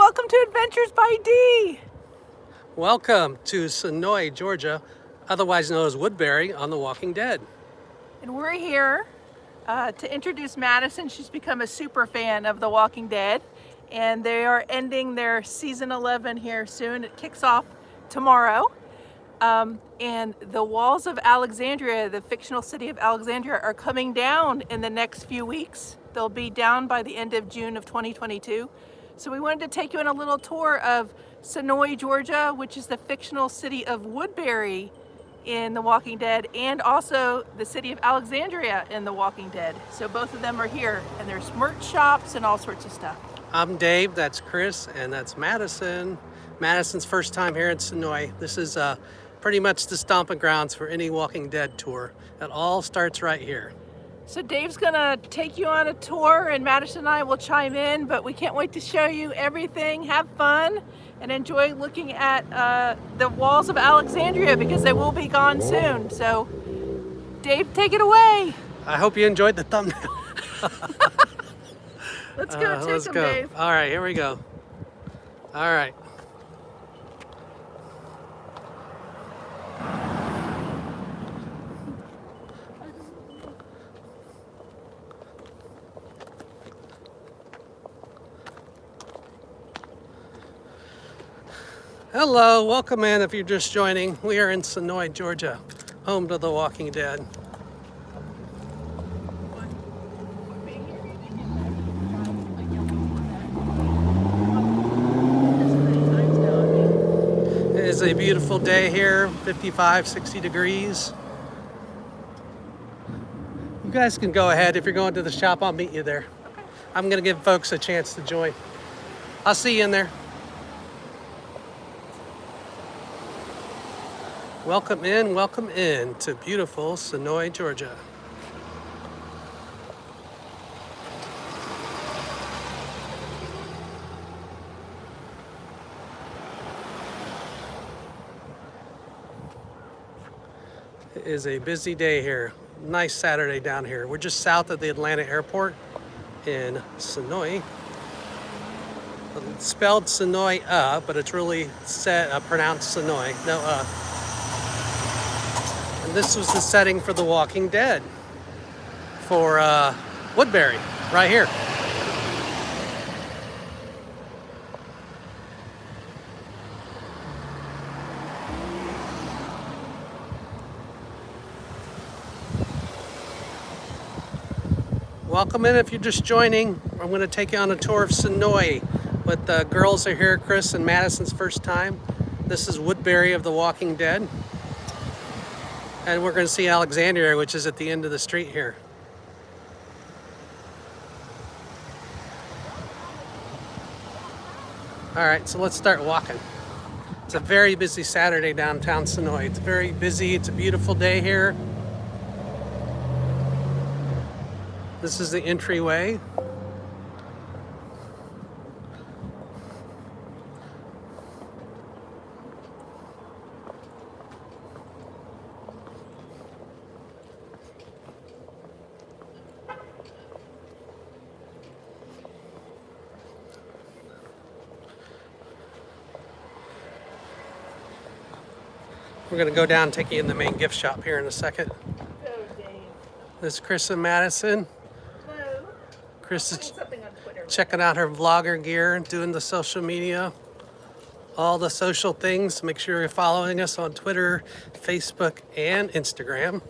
welcome to Adventures by D. Welcome to Senoia, Georgia, otherwise known as Woodbury on The Walking Dead. And we're here to introduce Madison. She's become a super fan of The Walking Dead, and they are ending their season 11 here soon. It kicks off tomorrow. And the walls of Alexandria, the fictional city of Alexandria, are coming down in the next few weeks. They'll be down by the end of June of 2022. So we wanted to take you on a little tour of Senoia, Georgia, which is the fictional city of Woodbury in The Walking Dead, and also the city of Alexandria in The Walking Dead. So both of them are here, and there's merch shops and all sorts of stuff. I'm Dave, that's Chris, and that's Madison. Madison's first time here in Senoia. This is pretty much the stomping grounds for any Walking Dead tour. It all starts right here. So Dave's gonna take you on a tour, and Madison and I will chime in, but we can't wait to show you everything. Have fun and enjoy looking at the walls of Alexandria, because they will be gone soon. So Dave, take it away. I hope you enjoyed the thumbnail. Let's go take let's them, go. Dave. All right, here we go. All right. Hello, welcome in if you're just joining. We are in Senoia, Georgia, home to The Walking Dead. It is a beautiful day here, 55, 60 degrees. You guys can go ahead. If you're going to the shop, I'll meet you there. Okay. I'm gonna give folks a chance to join. I'll see you in there. Welcome in to beautiful Senoia, Georgia. It is a busy day here. Nice Saturday down here. We're just south of the Atlanta airport in Senoia. It's spelled Senoia, but it's really pronounced Senoia. No, And this was the setting for The Walking Dead for Woodbury, right here. Welcome in if you're just joining. I'm going to take you on a tour of Senoia with the girls are here, Chris and Madison's first time. This is Woodbury of The Walking Dead. And we're going to see Alexandria, which is at the end of the street here. All right, so let's start walking. It's a very busy Saturday downtown Senoia. It's very busy. It's a beautiful day here. This is the entryway. We're going to go down and take you in the main gift shop here in a second. Go, Dave. This is Chris and Madison. Hello. Chris is Something on Twitter. checking out her vlogger gear, doing the social media, all the social things. Make sure you're following us on Twitter, Facebook, and Instagram.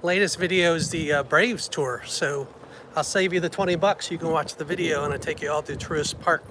Latest video is the Braves tour, so I'll save you the $20. You can watch the video and I take you all through Truist Park.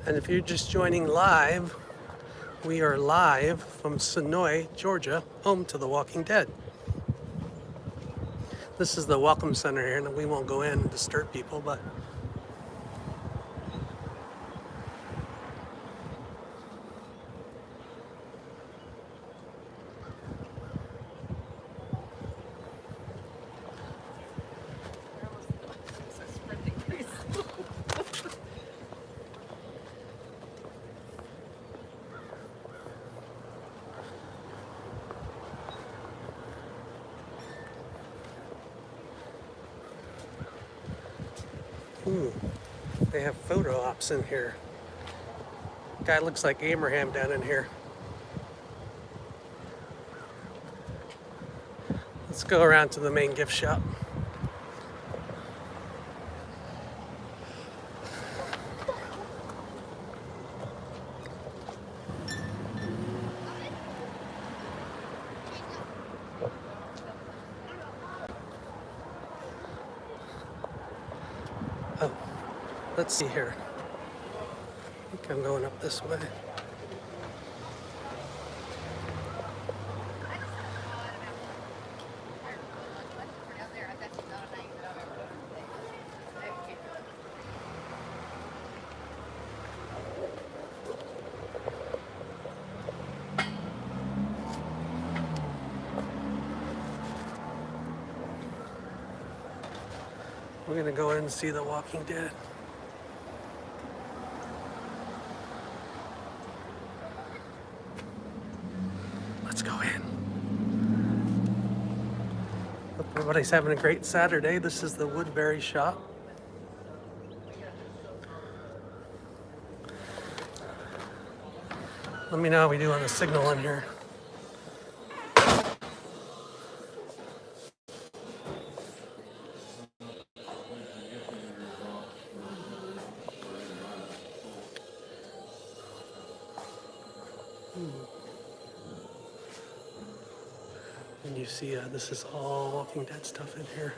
And if you're just joining live, we are live from Senoia, Georgia, home to The Walking Dead. This is the welcome center here, and we won't go in and disturb people, but Ooh, they have photo ops in here. Guy looks like Abraham down in here. Let's go around to the main gift shop. Oh, let's see here. I think I'm going up this way. We're gonna go in and see The Walking Dead. Let's go in. Hope everybody's having a great Saturday. This is the Woodbury shop. Let me know how we do on the signal in here. And you see, this is all Walking Dead stuff in here.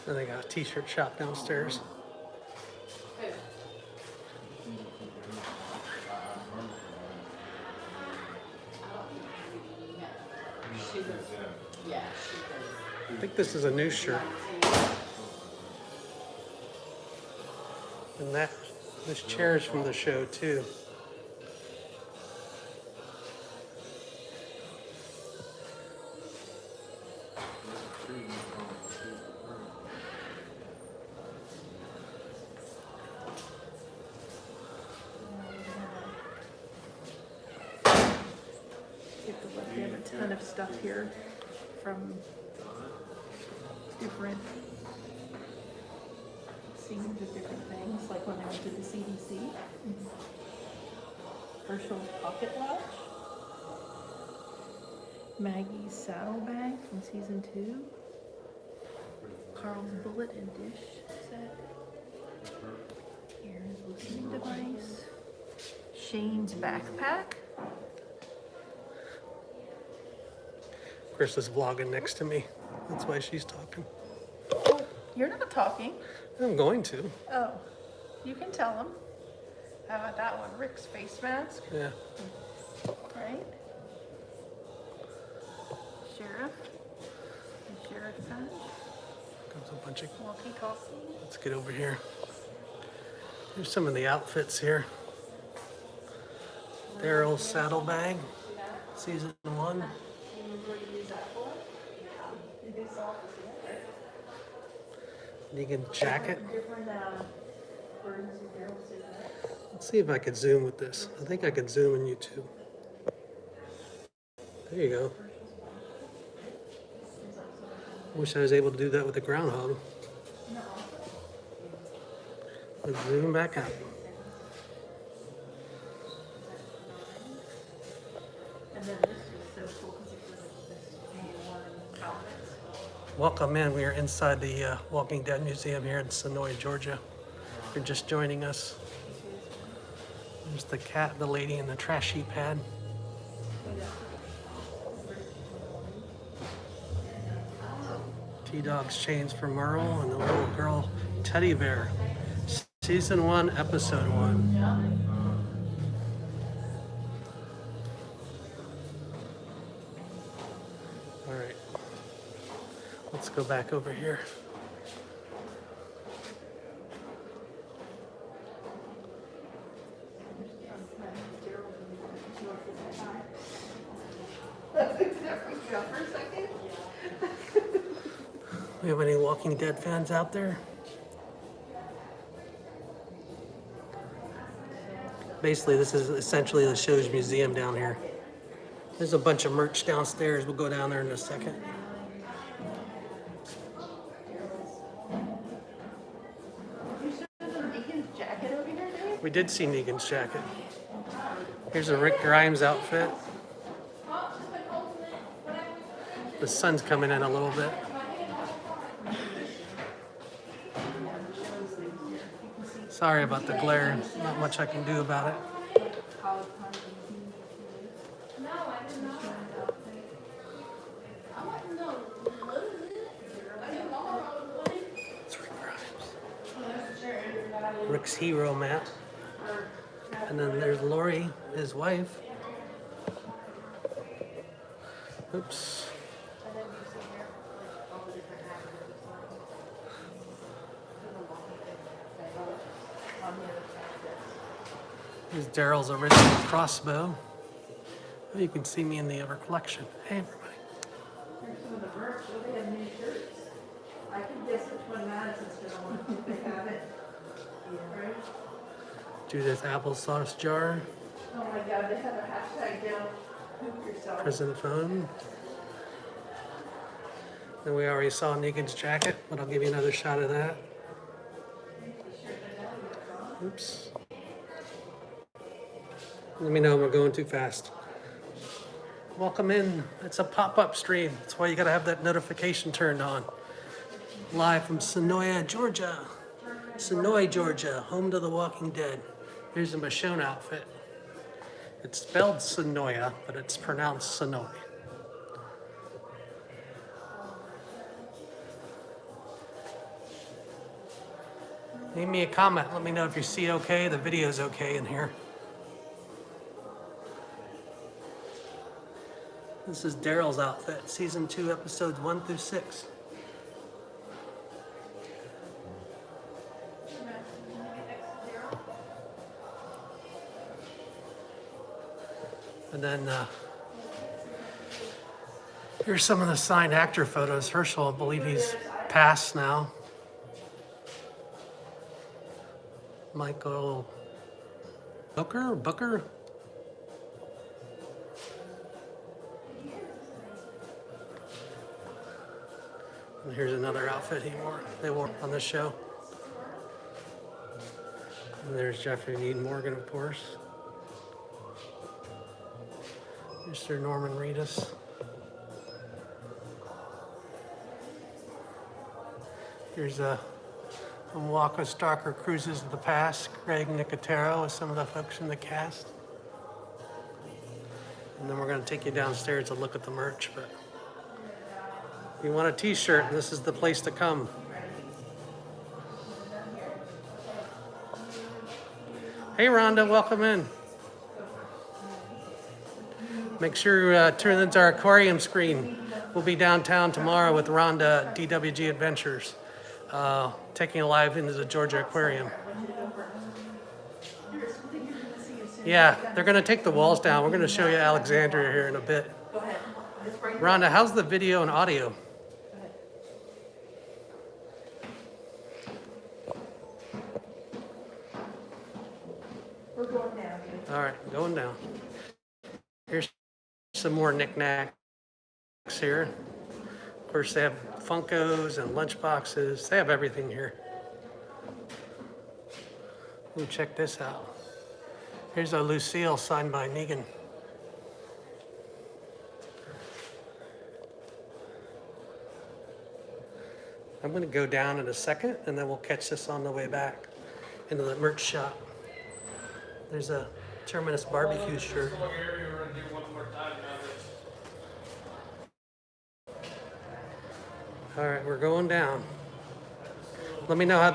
And they got a t-shirt shop downstairs. I think this is a new shirt. And this chair is from the show too. We have a ton of stuff here from different scenes of different things, like when I went to the CDC. Herschel's Pocket Watch. Maggie's Saddlebag from season 2. Carl's Bullet and Dish set. Here's listening device. Shane's backpack. Chris is vlogging next to me. That's why she's talking. Oh, you're not talking. I'm going to. Oh, you can tell him. How about that one? Rick's face mask, Yeah. right? Sheriff. The sheriff's hat. Comes a bunch of. Walkie-talkie. Let's get over here. Here's some of the outfits here. Daryl's saddlebag, season 1. Negan jacket. Let's see if I could zoom with this. I think I could zoom in YouTube. There you go. Wish I was able to do that with the groundhog. Let's zoom back out. And then this is so cool because it's this one outfit. Welcome in. We are inside the Walking Dead Museum here in Senoia, Georgia. If you're just joining us, there's the cat, the lady, and the trash heap pad. T-Dog's chains for Merle and the little girl teddy bear. Season 1, episode 1. All right, let's go back over here. We have any Walking Dead fans out there? Basically, this is essentially the show's museum down here. There's a bunch of merch downstairs. We'll go down there in a second. We did see Negan's jacket. Here's a Rick Grimes outfit. The sun's coming in a little bit. Sorry about the glare. Not much I can do about it. It's Rick Grimes. Rick's hero mat. And then there's Lori, his wife. Oops. Here's Daryl's original crossbow. You can see me in the other collection. Hey, everybody. Here's some of the merch. Oh, they have new shirts. I can guess which one Madison's gonna want. They have it. Right? Judith applesauce jar. Oh my God, they have a hashtag down. Poop yourself. Prison phone. Then we already saw Negan's jacket, but I'll give you another shot of that. Oops. Let me know if we're going too fast. Welcome in. It's a pop-up stream. That's why you gotta have that notification turned on. Live from Senoia, Georgia. Senoia, Georgia, home to the Walking Dead. Here's a Michonne outfit. It's spelled Senoia, but it's pronounced Senoia. Leave me a comment. Let me know if you see okay, the video's okay in here. This is Daryl's outfit, season 2, episodes 1 through 6. And then here's some of the signed actor photos. Herschel, I believe he's passed now. Michael Booker? And here's another outfit they wore on this show. And there's Jeffrey Dean Morgan, of course. Mr. Norman Reedus. Here's a walk with Stalker Cruises of the Past, Greg Nicotero with some of the folks from the cast. And then we're going to take you downstairs to look at the merch. But if you want a t-shirt, this is the place to come. Hey Rhonda, welcome in. Make sure you tune into our aquarium screen. We'll be downtown tomorrow with Rhonda at DWG Adventures, taking a live into the Georgia Aquarium. Yeah, they're going to take the walls down. We're going to show you Alexandria here in a bit. Rhonda, how's the video and audio? We're going down. All right, going down. Here's some more knickknacks here. Of course, they have Funkos and lunchboxes. They have everything here. Ooh, check this out. Here's a Lucille signed by Negan. I'm going to go down in a second, and then we'll catch this on the way back into the merch shop. There's a Terminus barbecue shirt. All right, we're going down. Let me know how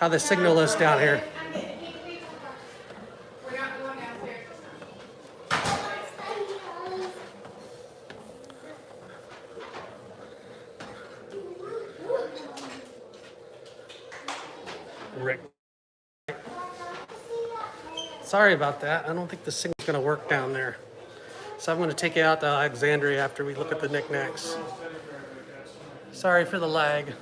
the signal is down here. Rick. Sorry about that. I don't think the signal's gonna work down there. So I'm gonna take you out to Alexandria after we look at the knickknacks. Sorry for the lag.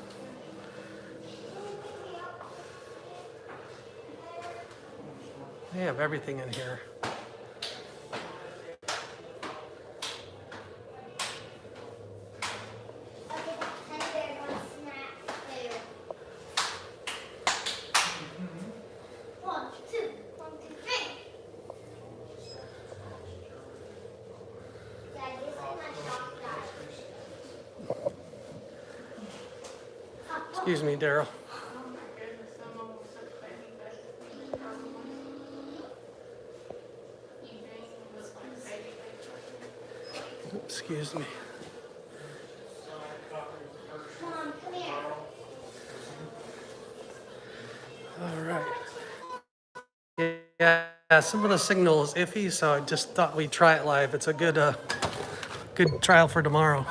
They have everything in here. Excuse me, Daryl. Excuse me. Mom, come here. All right. Yeah, some of the signal is iffy, so I just thought we'd try it live. It's a good trial for tomorrow,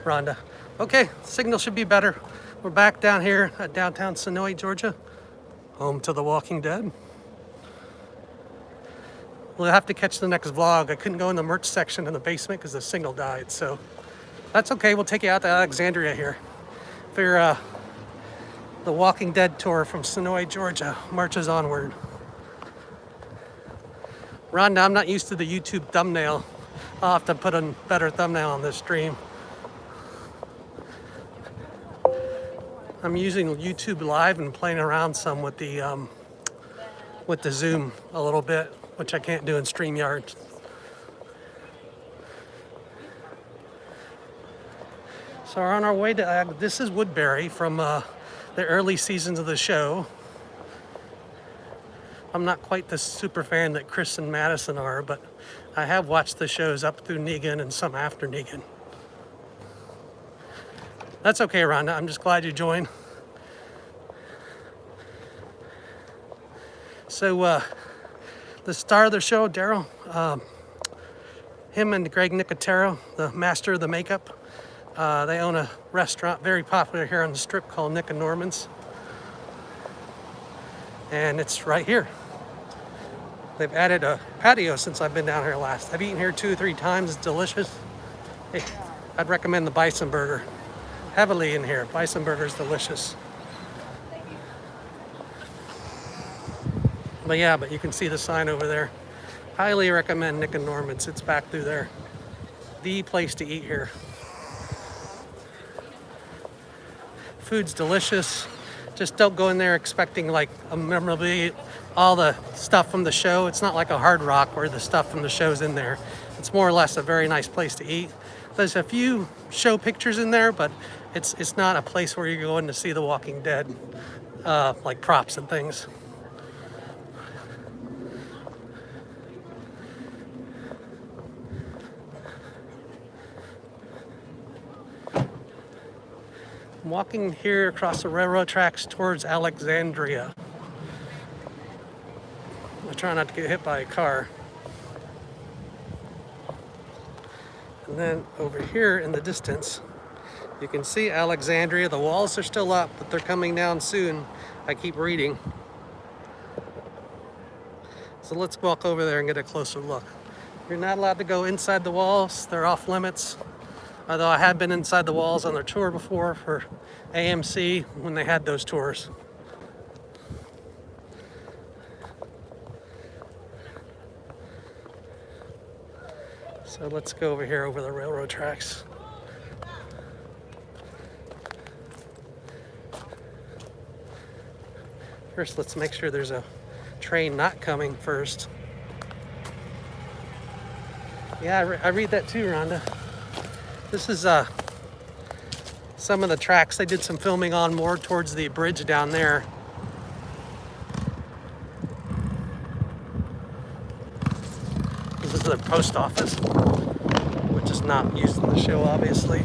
Rhonda. Okay, signal should be better. We're back down here at downtown Senoia, Georgia, home to The Walking Dead. We'll have to catch the next vlog. I couldn't go in the merch section in the basement because the signal died, so that's okay. We'll take you out to Alexandria here for the Walking Dead tour from Senoia, Georgia. Marches onward. Rhonda, I'm not used to the YouTube thumbnail. I'll have to put a better thumbnail on this stream. I'm using YouTube Live and playing around some with the Zoom a little bit, which I can't do in StreamYard. So we're on our way to, this is Woodbury from the early seasons of the show. I'm not quite the super fan that Chris and Madison are, but I have watched the shows up through Negan and some after Negan. That's okay, Rhonda. I'm just glad you joined. So, the star of the show, Daryl, him and Greg Nicotero, the master of the makeup, they own a restaurant very popular here on the strip called Nick and Norman's. And it's right here. They've added a patio since I've been down here last. I've eaten here 2 or 3 times. It's delicious. Hey, I'd recommend the bison burger. Heavily in here. Bison burger is delicious. But yeah, but you can see the sign over there. Highly recommend Nick and Norman's. It's back through there. The place to eat here. Food's delicious. Just don't go in there expecting like a memorabilia, all the stuff from the show. It's not like a Hard Rock where the stuff from the show's in there. It's more or less a very nice place to eat. There's a few show pictures in there, but it's not a place where you're going to see The Walking Dead, like props and things. I'm walking here across the railroad tracks towards Alexandria. I try not to get hit by a car. And then over here in the distance, you can see Alexandria. The walls are still up, but they're coming down soon. I keep reading. So let's walk over there and get a closer look. You're not allowed to go inside the walls. They're off limits. Although I have been inside the walls on their tour before for AMC when they had those tours. So let's go over here over the railroad tracks. First, let's make sure there's a train not coming first. Yeah, I read that too, Rhonda. This is some of the tracks they did some filming on more towards the bridge down there. This is the post office, which is not used in the show, obviously.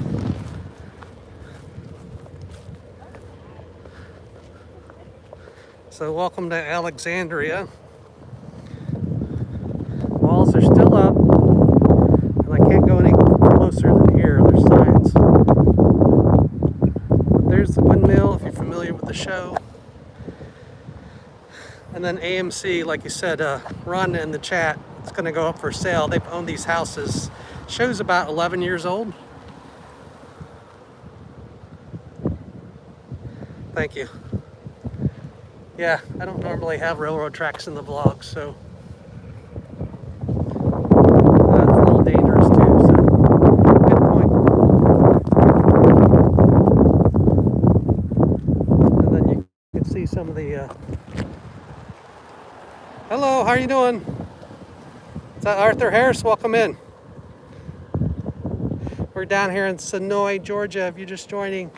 So welcome to Alexandria. Walls are still up, and I can't go any closer than here. There's signs. There's the windmill, if you're familiar with the show. And then AMC, like you said, Rhonda in the chat, it's gonna go up for sale. They've owned these houses. Show's about 11 years old. Thank you. Yeah, I don't normally have railroad tracks in the vlog, so it's a little dangerous too, so good point. And then you can see some of the, hello, how are you doing? Is that Arthur Harris? Welcome in. We're down here in Senoia, Georgia, if you're just joining.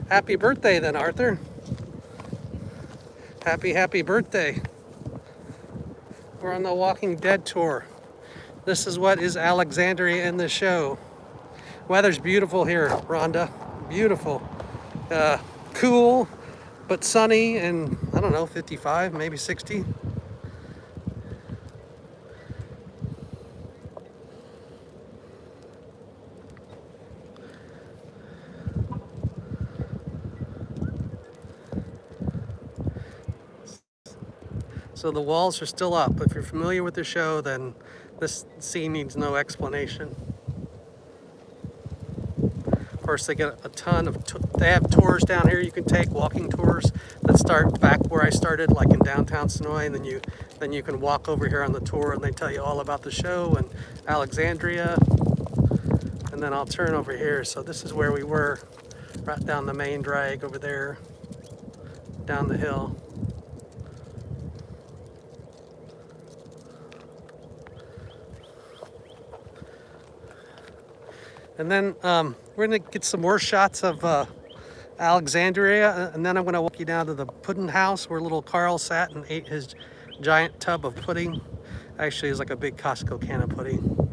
Happy birthday then, Arthur. Happy birthday. We're on the Walking Dead tour. This is what is Alexandria in the show. Weather's beautiful here, Rhonda. Beautiful. Cool, but sunny and I don't know, 55, maybe 60. So the walls are still up. If you're familiar with the show, then this scene needs no explanation. Of course, they get a ton of, they have tours down here you can take, walking tours that start back where I started, like in downtown Senoia, and then you can walk over here on the tour and they tell you all about the show and Alexandria. And then I'll turn over here. So this is where we were, right down the main drag over there, down the hill. And then we're gonna get some more shots of Alexandria, and then I'm gonna walk you down to the pudding house where little Carl sat and ate his giant tub of pudding. Actually, it's like a big Costco can of pudding.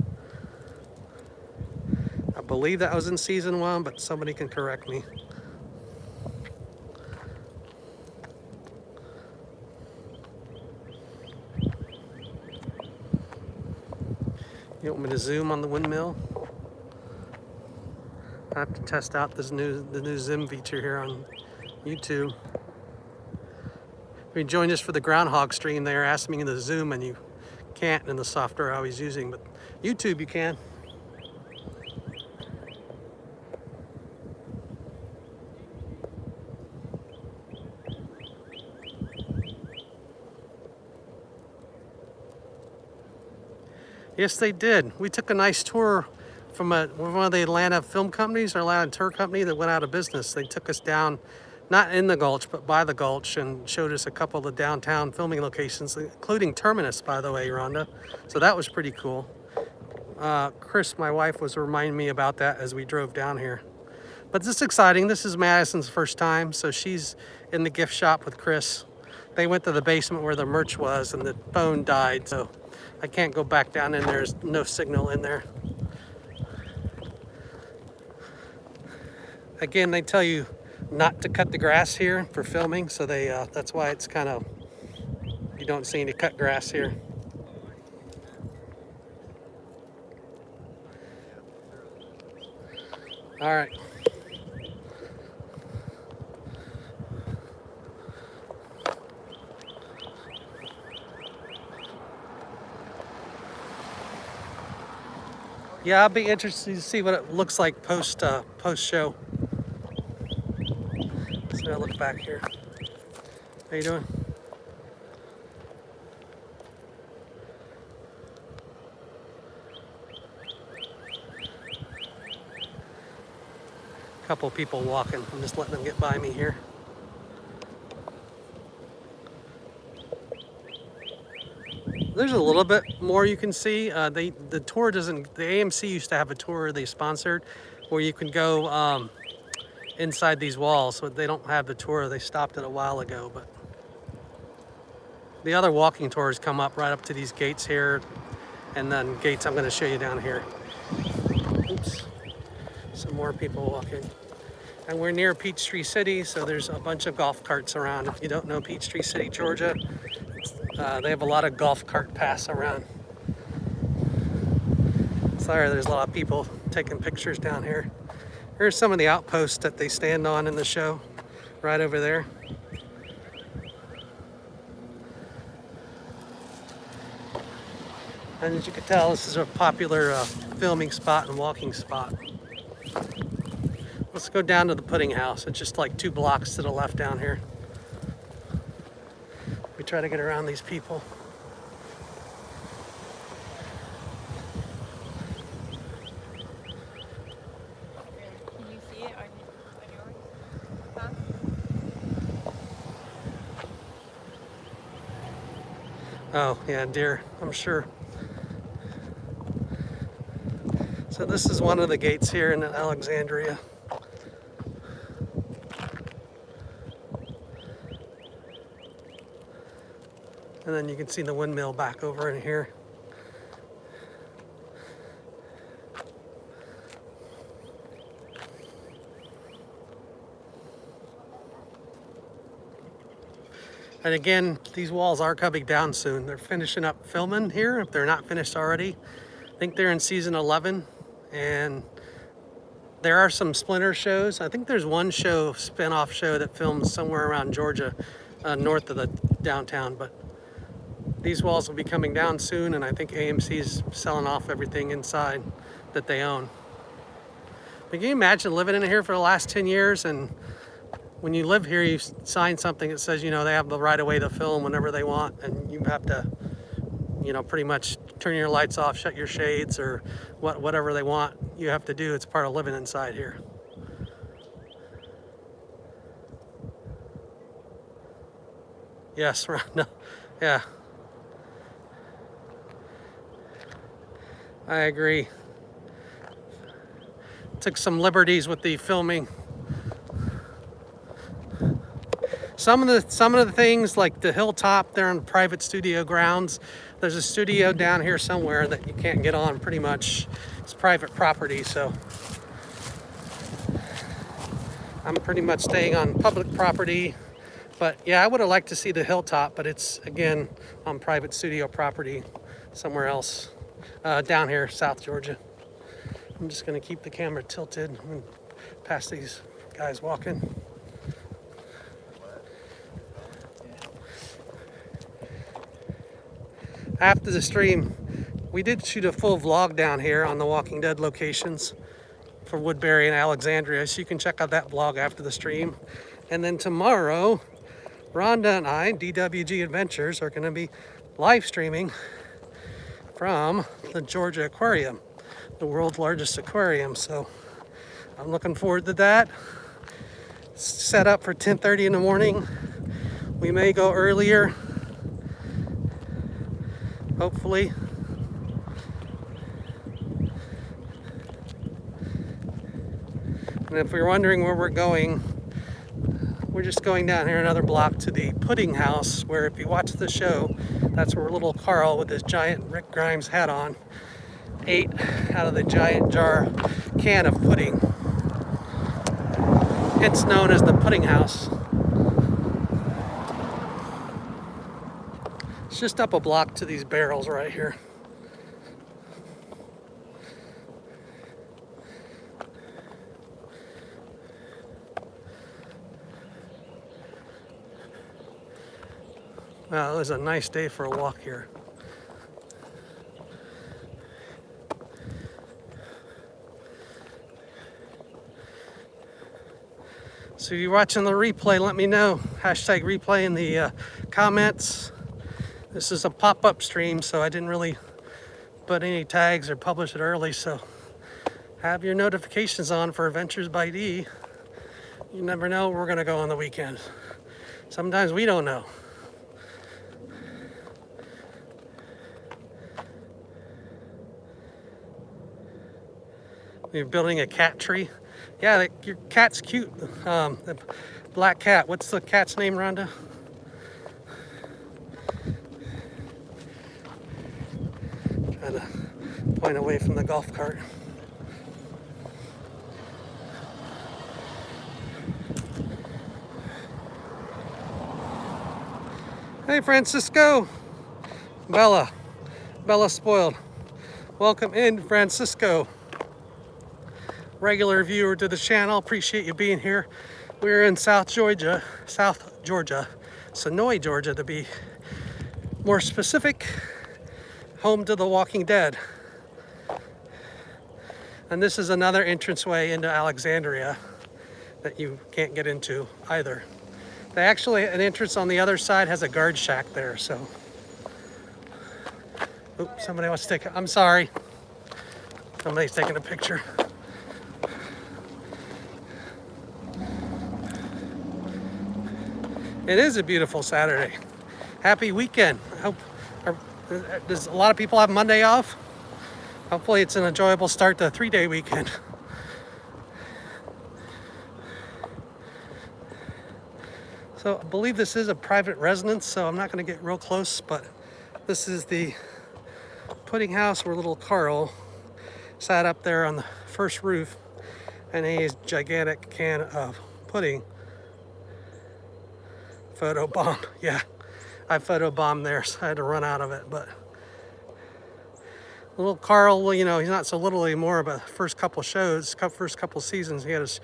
I believe that was in season 1, but somebody can correct me. You want me to zoom on the windmill? I have to test out the new zoom feature here on YouTube. If you joined us for the groundhog stream, they are asking me to zoom and you can't in the software I was using, but YouTube you can. Yes, they did. We took a nice tour from one of the Atlanta film companies, or Atlanta tour company that went out of business. They took us down, not in the Gulch, but by the Gulch, and showed us a couple of the downtown filming locations, including Terminus, by the way, Rhonda. So that was pretty cool. Chris, my wife, was reminding me about that as we drove down here. But this is exciting. This is Madison's first time, so she's in the gift shop with Chris. They went to the basement where the merch was, and the phone died, so I can't go back down in there. There's no signal in there. Again, they tell you not to cut the grass here for filming, so they that's why it's kind of, you don't see any cut grass here. All right. Yeah, I'll be interested to see what it looks like post show. So I look back here. How you doing? Couple people walking. I'm just letting them get by me here. There's a little bit more you can see. The tour doesn't. The AMC used to have a tour they sponsored, where you can go inside these walls. So they don't have the tour. They stopped it a while ago, but the other walking tours come up right up to these gates here, and then gates I'm going to show you down here. Oops. Some more people walking. And we're near Peachtree City, so there's a bunch of golf carts around. If you don't know Peachtree City, Georgia, they have a lot of golf cart paths around. Sorry, there's a lot of people taking pictures down here. Here's some of the outposts that they stand on in the show, right over there. And as you can tell, this is a popular filming spot and walking spot. Let's go down to the pudding house. It's just like 2 blocks to the left down here. We try to get around these people. Can you see it on yours? Huh? Oh, yeah, deer, I'm sure. So this is one of the gates here in Alexandria. And then you can see the windmill back over in here. And again, these walls are coming down soon. They're finishing up filming here, if they're not finished already. I think they're in season 11, and there are some splinter shows. I think there's one show, spin-off show that films somewhere around Georgia, north of the downtown, but these walls will be coming down soon, and I think AMC's selling off everything inside that they own. But can you imagine living in here for the last 10 years, and when you live here, you sign something that says, you know, they have the right of way to film whenever they want, and you have to, you know, pretty much turn your lights off, shut your shades, or whatever they want you have to do. It's part of living inside here. Yes, no, yeah. I agree. Took some liberties with the filming. Some of the things, like the hilltop there on private studio grounds, there's a studio down here somewhere that you can't get on pretty much. It's private property, so I'm pretty much staying on public property. But yeah, I would have liked to see the hilltop, but it's again on private studio property somewhere else. Down here, South Georgia. I'm just gonna keep the camera tilted and past these guys walking. After the stream, we did shoot a full vlog down here on the Walking Dead locations for Woodbury and Alexandria, so you can check out that vlog after the stream. And then tomorrow, Rhonda and I, DWG Adventures, are gonna be live streaming from the Georgia Aquarium, the world's largest aquarium. So I'm looking forward to that. Set up for 10:30 in the morning. We may go earlier, hopefully. And if you're wondering where we're going, we're just going down here another block to the pudding house, where if you watch the show, that's where little Carl with his giant Rick Grimes hat on ate out of the giant can of pudding. It's known as the pudding house. It's just up a block to these barrels right here. Wow, it was a nice day for a walk here. So if you're watching the replay, let me know. Hashtag replay in the comments. This is a pop-up stream, so I didn't really put any tags or publish it early, so have your notifications on for Adventures by D. You never know where we're gonna go on the weekend. Sometimes we don't know. You're building a cat tree. Yeah, your cat's cute. The black cat. What's the cat's name, Rhonda? Trying to point away from the golf cart. Hey, Francisco. Bella Spoiled. Welcome in, Francisco. Regular viewer to the channel, appreciate you being here. We're in South Georgia, Senoia, Georgia to be more specific. home to The Walking Dead. And this is another entranceway into Alexandria that you can't get into either. They actually, an entrance on the other side has a guard shack there, so. Oops, somebody wants to take, I'm sorry. Somebody's taking a picture. It is a beautiful Saturday. Happy weekend. I hope, does a lot of people have Monday off? Hopefully it's an enjoyable start to a 3-day weekend. So I believe this is a private residence, so I'm not going to get real close, but this is the pudding house where little Carl sat up there on the first roof and ate his gigantic can of pudding. Photobomb, yeah. I photobombed there, so I had to run out of it, but little Carl, you know, he's not so little anymore, but first couple seasons, he had his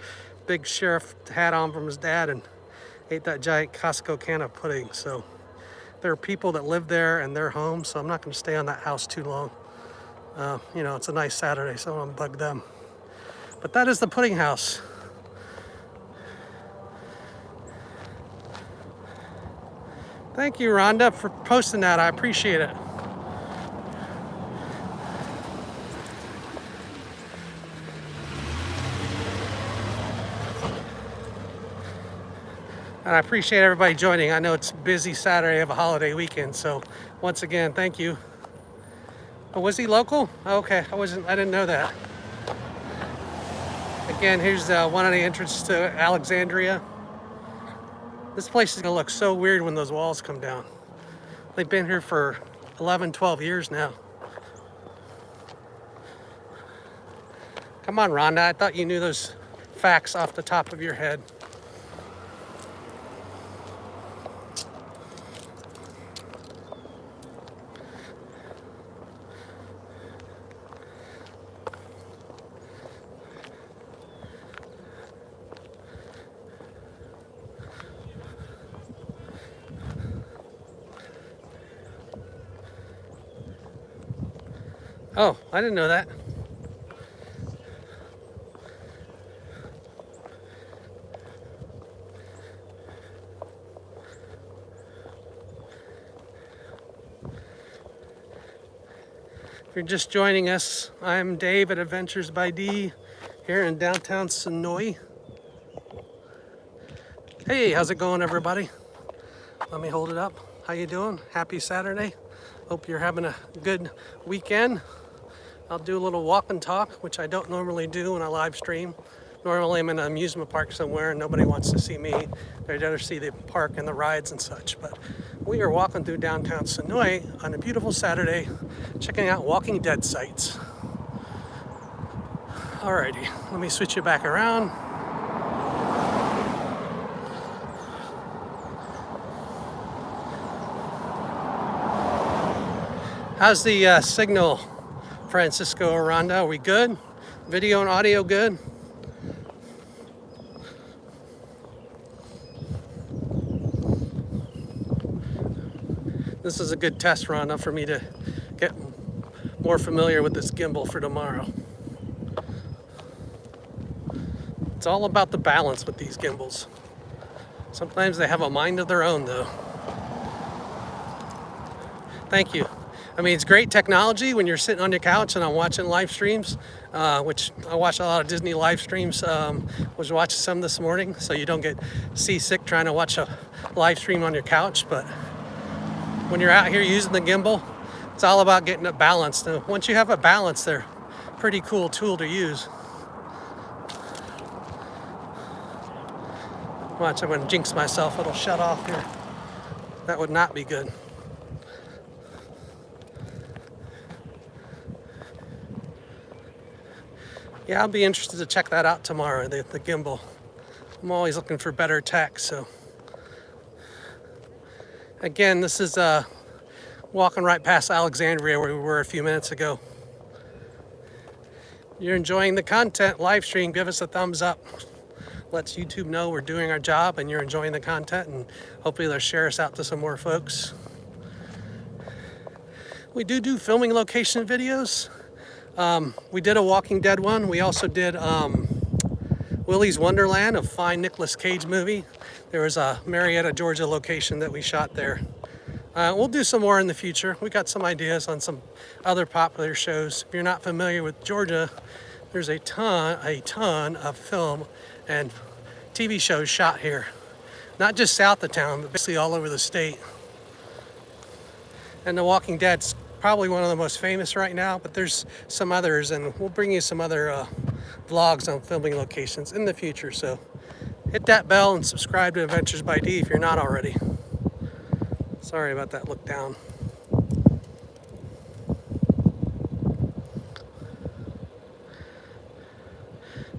big sheriff hat on from his dad and ate that giant Costco can of pudding. So there are people that live there and their home, so I'm not going to stay on that house too long. You know, it's a nice Saturday, so I don't bug them. But that is the pudding house. Thank you, Rhonda, for posting that. I appreciate it. And I appreciate everybody joining. I know it's a busy Saturday of a holiday weekend, so once again, thank you. Oh, was he local? Okay, I didn't know that. Again, here's one of the entrances to Alexandria. This place is gonna look so weird when those walls come down. They've been here for 11, 12 years now. Come on, Rhonda, I thought you knew those facts off the top of your head. Oh, I didn't know that. If you're just joining us, I'm Dave at Adventures by D here in downtown Senoia. Hey, how's it going, everybody? Let me hold it up. How you doing? Happy Saturday. Hope you're having a good weekend. I'll do a little walk and talk, which I don't normally do when I live stream. Normally I'm in an amusement park somewhere and nobody wants to see me. They'd rather see the park and the rides and such. But we are walking through downtown Senoia on a beautiful Saturday, checking out Walking Dead sites. Alrighty, let me switch you back around. How's the signal, Francisco Aranda? Are we good? Video and audio good? This is a good test run for me to get more familiar with this gimbal for tomorrow. It's all about the balance with these gimbals. Sometimes they have a mind of their own, though. Thank you. I mean, it's great technology when you're sitting on your couch and I'm watching live streams, which I watch a lot of Disney live streams. Was watching some this morning, so you don't get seasick trying to watch a live stream on your couch. But when you're out here using the gimbal, it's all about getting it balanced. And once you have it balanced, they're a pretty cool tool to use. Watch, I'm going to jinx myself. It'll shut off here. That would not be good. Yeah, I'll be interested to check that out tomorrow, the gimbal. I'm always looking for better tech, so. Again, this is walking right past Alexandria where we were a few minutes ago. You're enjoying the content, live stream, give us a thumbs up. Lets YouTube know we're doing our job and you're enjoying the content, and hopefully they'll share us out to some more folks. We do filming location videos. We did a Walking Dead one. We also did Willy's Wonderland, a fine Nicolas Cage movie. There was a Marietta, Georgia location that we shot there. We'll do some more in the future. We got some ideas on some other popular shows. If you're not familiar with Georgia, there's a ton of film and TV shows shot here. Not just south of town, but basically all over the state. And The Walking Dead's probably one of the most famous right now, but there's some others, and we'll bring you some other vlogs on filming locations in the future. So hit that bell and subscribe to Adventures by D if you're not already. Sorry about that look down.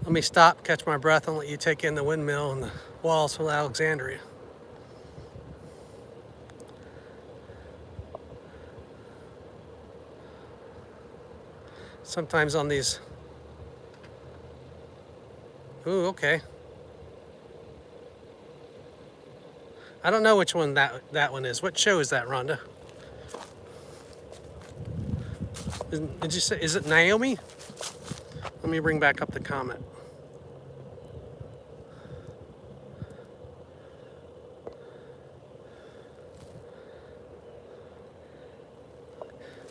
Let me stop, catch my breath, and let you take in the windmill and the walls from Alexandria. Sometimes on these... Ooh, okay. I don't know which one that one is. What show is that, Rhonda? Did you say, is it Naomi? Let me bring back up the comment.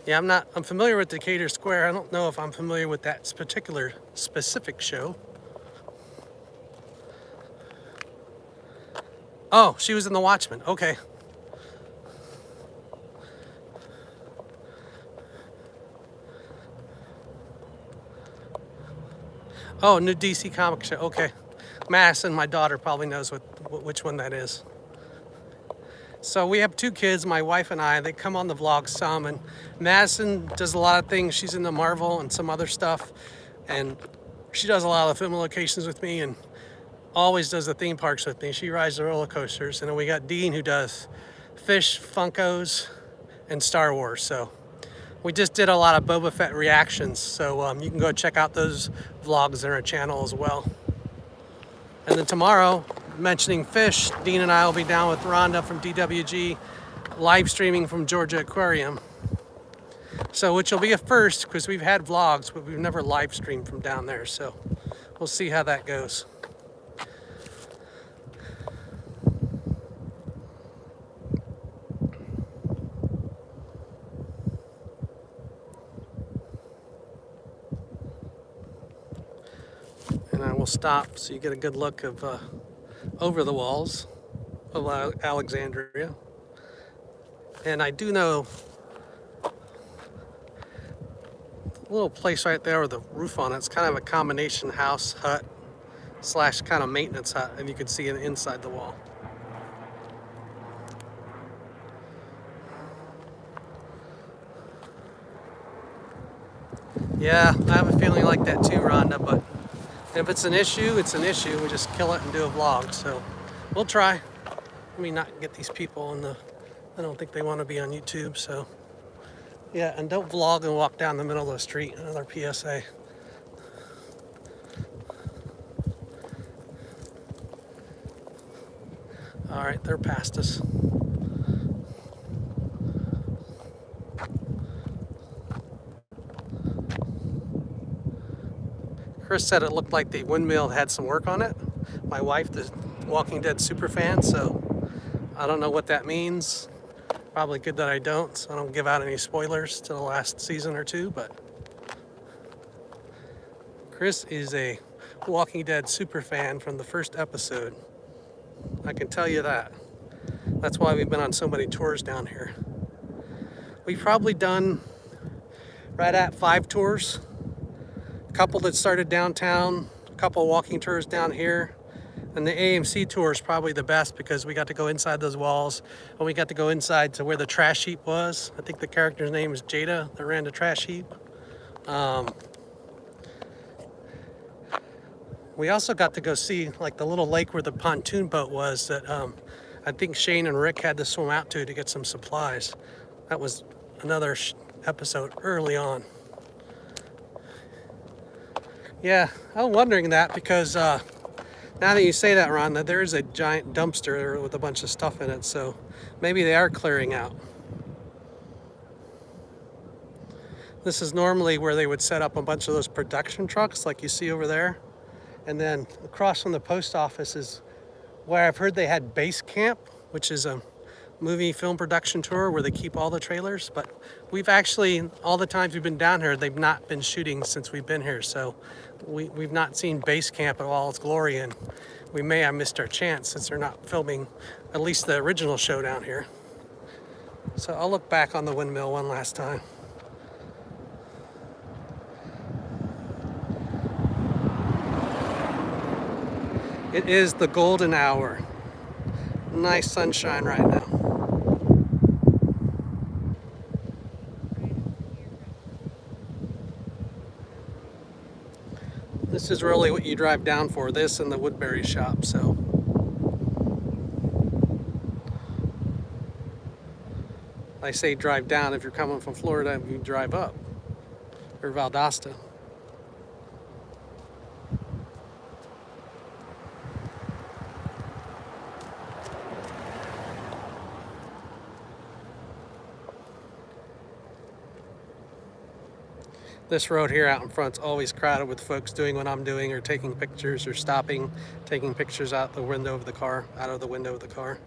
Yeah, I'm familiar with Decatur Square. I don't know if I'm familiar with that particular specific show. Oh, she was in The Watchmen. Okay. Oh, new DC comic show. Okay. Madison, my daughter, probably knows which one that is. So we have two kids, my wife and I. They come on the vlog some, and Madison does a lot of things. She's into Marvel and some other stuff, and she does a lot of film locations with me, and always does the theme parks with me. She rides the roller coasters. And then we got Dean, who does Fish, Funkos, and Star Wars. So we just did a lot of Boba Fett reactions. So you can go check out those vlogs on our channel as well. And then tomorrow, mentioning fish, Dean and I will be down with Rhonda from DWG, live streaming from Georgia Aquarium. So which will be a first, because we've had vlogs, but we've never live streamed from down there. So we'll see how that goes. And I will stop so you get a good look of over the walls of Alexandria. And I do know a little place right there with a roof on it. It's kind of a combination house, hut, / kind of maintenance hut, and you can see it inside the wall. Yeah, I have a feeling like that too, Rhonda, but if it's an issue, it's an issue. We just kill it and do a vlog, so we'll try. Let me not get these people on the... I don't think they want to be on YouTube, so... Yeah, and don't vlog and walk down the middle of the street. Another PSA. All right, they're past us. Chris said it looked like the windmill had some work on it. My wife, the Walking Dead super fan, so I don't know what that means. Probably good that I don't, so I don't give out any spoilers to the last season or two, but Chris is a Walking Dead super fan from the first episode. I can tell you that. That's why we've been on so many tours down here. We've probably done right at 5 tours. A couple that started downtown, a couple walking tours down here. And the AMC tour is probably the best because we got to go inside those walls, and we got to go inside to where the trash heap was. I think the character's name is Jada that ran the trash heap. We also got to go see like the little lake where the pontoon boat was that I think Shane and Rick had to swim out to get some supplies. That was another episode early on. Yeah, I'm wondering that because now that you say that, Ron, that there is a giant dumpster with a bunch of stuff in it, so maybe they are clearing out. This is normally where they would set up a bunch of those production trucks like you see over there. And then across from the post office is where I've heard they had base camp, which is a movie film production tour where they keep all the trailers. But we've actually, all the times we've been down here, they've not been shooting since we've been here. So we've not seen base camp in all its glory, and we may have missed our chance since they're not filming at least the original show down here. So I'll look back on the windmill one last time. It is the golden hour. Nice sunshine right now. This is really what you drive down for, this and the Woodbury shop, so. I say drive down if you're coming from Florida, you drive up, or Valdosta. This road here out in front's always crowded with folks doing what I'm doing, or taking pictures, or stopping, taking pictures out the window of the car, out of the window of the car.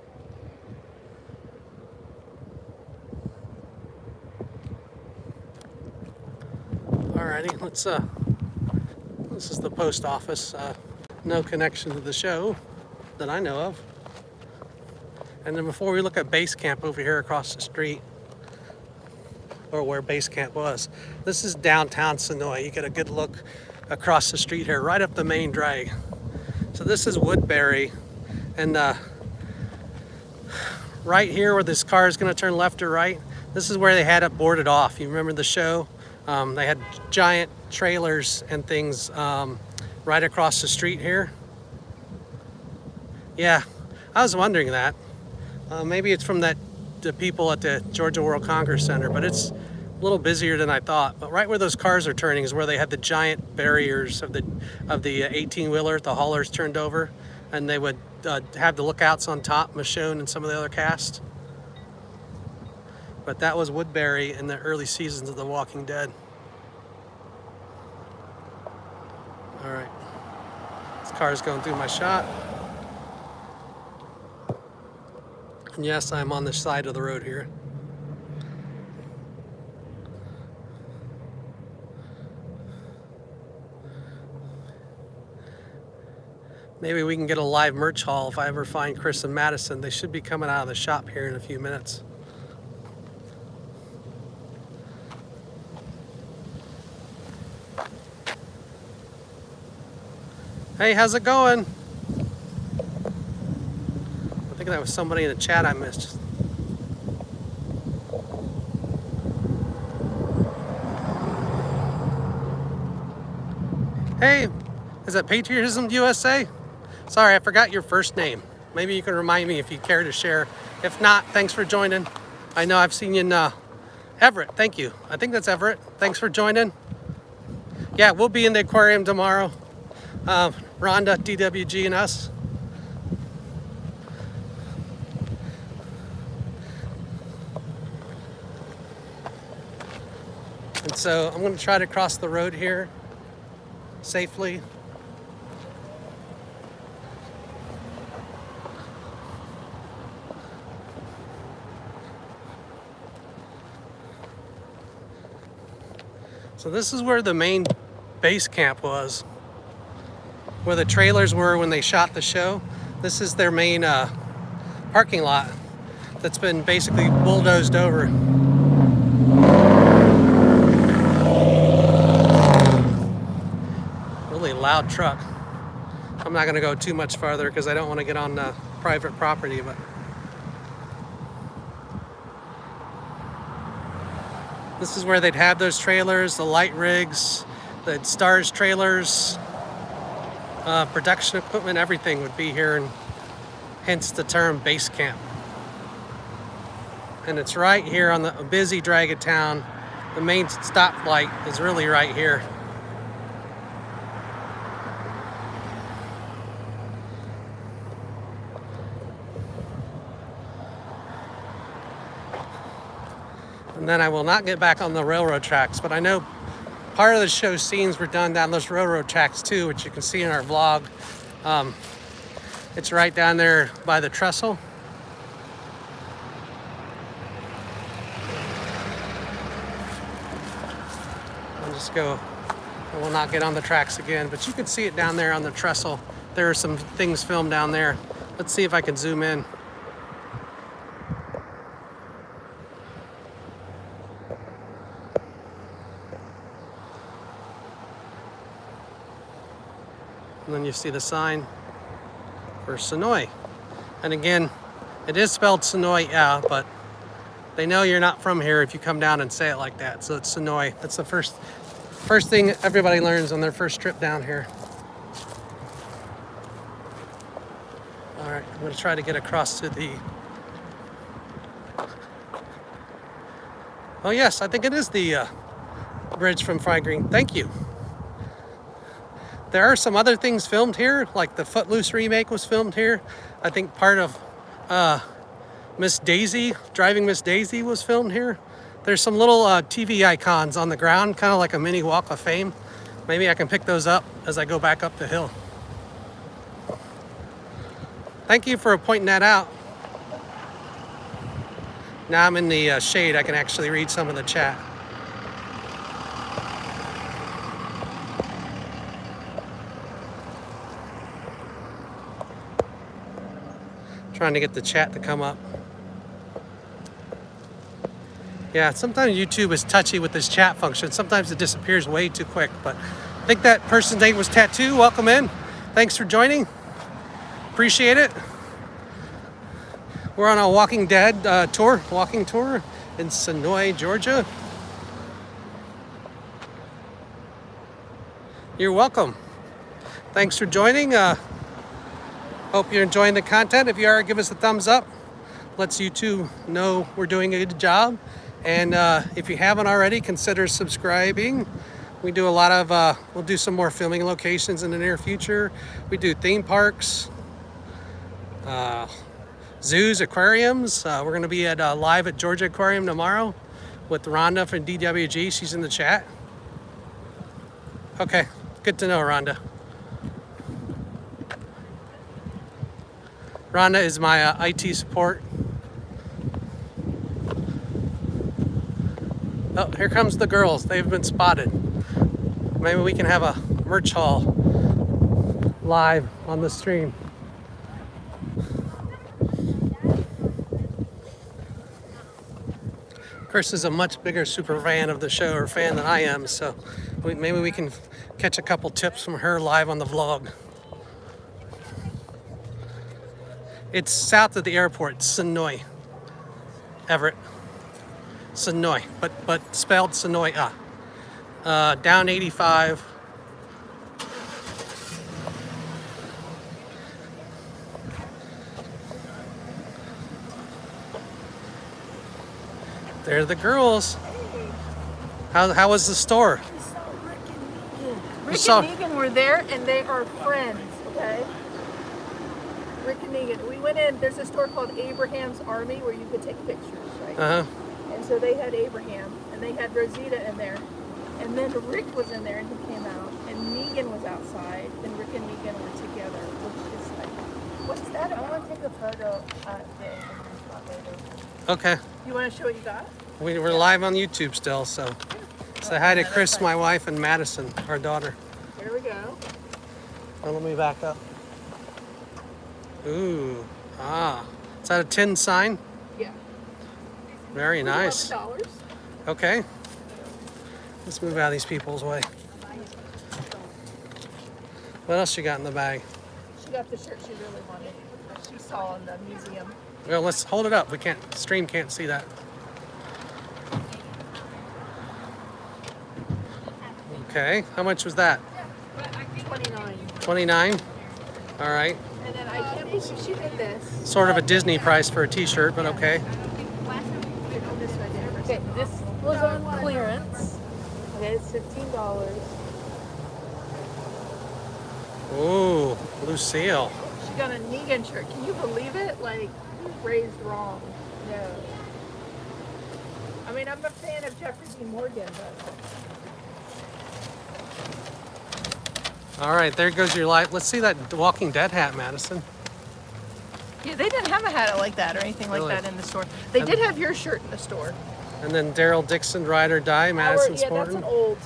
Alrighty, let's this is the post office. No connection to the show that I know of. And then before we look at base camp over here across the street, or where base camp was, this is downtown Senoia. You get a good look across the street here, right up the main drag. So this is Woodbury, and right here where this car is going to turn left or right, this is where they had it boarded off. You remember the show? They had giant trailers and things right across the street here. Yeah, I was wondering that. Maybe it's from the people at the Georgia World Congress Center, but it's a little busier than I thought. But right where those cars are turning is where they had the giant barriers of the 18-wheeler, the haulers turned over, and they would have the lookouts on top, Michonne and some of the other cast. But that was Woodbury in the early seasons of The Walking Dead. All right, this car is going through my shot. And yes, I'm on the side of the road here. Maybe we can get a live merch haul if I ever find Chris and Madison. They should be coming out of the shop here in a few minutes. Hey, how's it going? I think that was somebody in the chat I missed. Hey, is that Patriotism USA? Sorry, I forgot your first name. Maybe you can remind me if you care to share. If not, thanks for joining. I know I've seen you in Everett. Thank you. I think that's Everett. Thanks for joining. Yeah, we'll be in the aquarium tomorrow. Rhonda, DWG, and us. And so I'm going to try to cross the road here safely. So this is where the main base camp was, where the trailers were when they shot the show. This is their main parking lot that's been basically bulldozed over. Really loud truck. I'm not going to go too much farther because I don't want to get on private property, but this is where they'd have those trailers, the light rigs, the Stars trailers, production equipment, everything would be here, and hence the term base camp. And it's right here on the busy drag of town. The main stoplight is really right here. And And then I will not get back on the railroad tracks, but I know part of the show scenes were done down those railroad tracks too, which you can see in our vlog. It's right down there by the trestle. I'll just go, I will not get on the tracks again, but you can see it down there on the trestle. There are some things filmed down there. Let's see if I can zoom in. And then you see the sign for Senoia. And again, it is spelled Senoia, but they know you're not from here if you come down and say it like that. So it's Senoia. That's the first thing everybody learns on their first trip down here. All right, I'm gonna try to get across to the... Oh yes, I think it is the bridge from Fry Green. Thank you. There are some other things filmed here, like the Footloose remake was filmed here. I think part of Miss Daisy, Driving Miss Daisy was filmed here. There's some little TV icons on the ground, kind of like a mini walk of fame. Maybe I can pick those up as I go back up the hill. Thank you for pointing that out. Now I'm in the shade, I can actually read some of the chat. Trying to get the chat to come up. Yeah, sometimes YouTube is touchy with this chat function. Sometimes it disappears way too quick, but I think that person's name was Tattoo. Welcome in. Thanks for joining. Appreciate it. We're on a Walking Dead walking tour in Senoia, Georgia. You're welcome. Thanks for joining. Hope you're enjoying the content. If you are, give us a thumbs up. Lets YouTube know we're doing a good job. And if you haven't already, consider subscribing. We do a lot of, we'll do some more filming locations in the near future. We do theme parks, zoos, aquariums. We're gonna be at live at Georgia Aquarium tomorrow with Rhonda from DWG. She's in the chat. Okay, good to know, Rhonda. Rhonda is my IT support. Oh, here comes the girls. They've been spotted. Maybe we can have a merch haul live on the stream. Chris is a much bigger super fan of the show, or fan than I am, so maybe we can catch a couple tips from her live on the vlog. It's south of the airport, Senoia, Everett. Senoia, but spelled Senoia. Down 85. There the girls. How was the store? Rick and Negan were there, and they are friends, okay? Rick and Negan. We went in, there's a store called Abraham's Army where you could take pictures, right? Uh-huh. And so they had Abraham, and they had Rosita in there. And then Rick was in there, and he came out, and Negan was outside, and Rick and Negan were together, which is like, what's that? I want to take a photo at the Abraham spot later. Okay. You want to show what you got? We're live on YouTube still, so say hi to Chris, my wife, and Madison, our daughter. Here we go. Well, let me back up. Ooh, is that a tin sign? Yeah. Very nice. $11. Okay. Let's move out of these people's way. What else you got in the bag? She got the shirt she really wanted. That she saw in the museum. Well, let's hold it up. We can't, stream can't see that. Okay, how much was that? 29. 29? All right. And then I can't believe she did this. Sort of a Disney price for a t-shirt, but okay. Okay, this was on clearance. Okay, it's $15. Ooh, Lucille. She got a Negan shirt. Can you believe it? Like, raised wrong. No. I mean, I'm a fan of Jeffrey Dean Morgan, but All right, there goes your life. Let's see that Walking Dead hat, Madison. yeah, they didn't have a hat like that or anything like Really? that in the store. They did have your shirt in the store. And then Daryl Dixon, Ride or Die, Madison Yeah, that's Sporting. an old.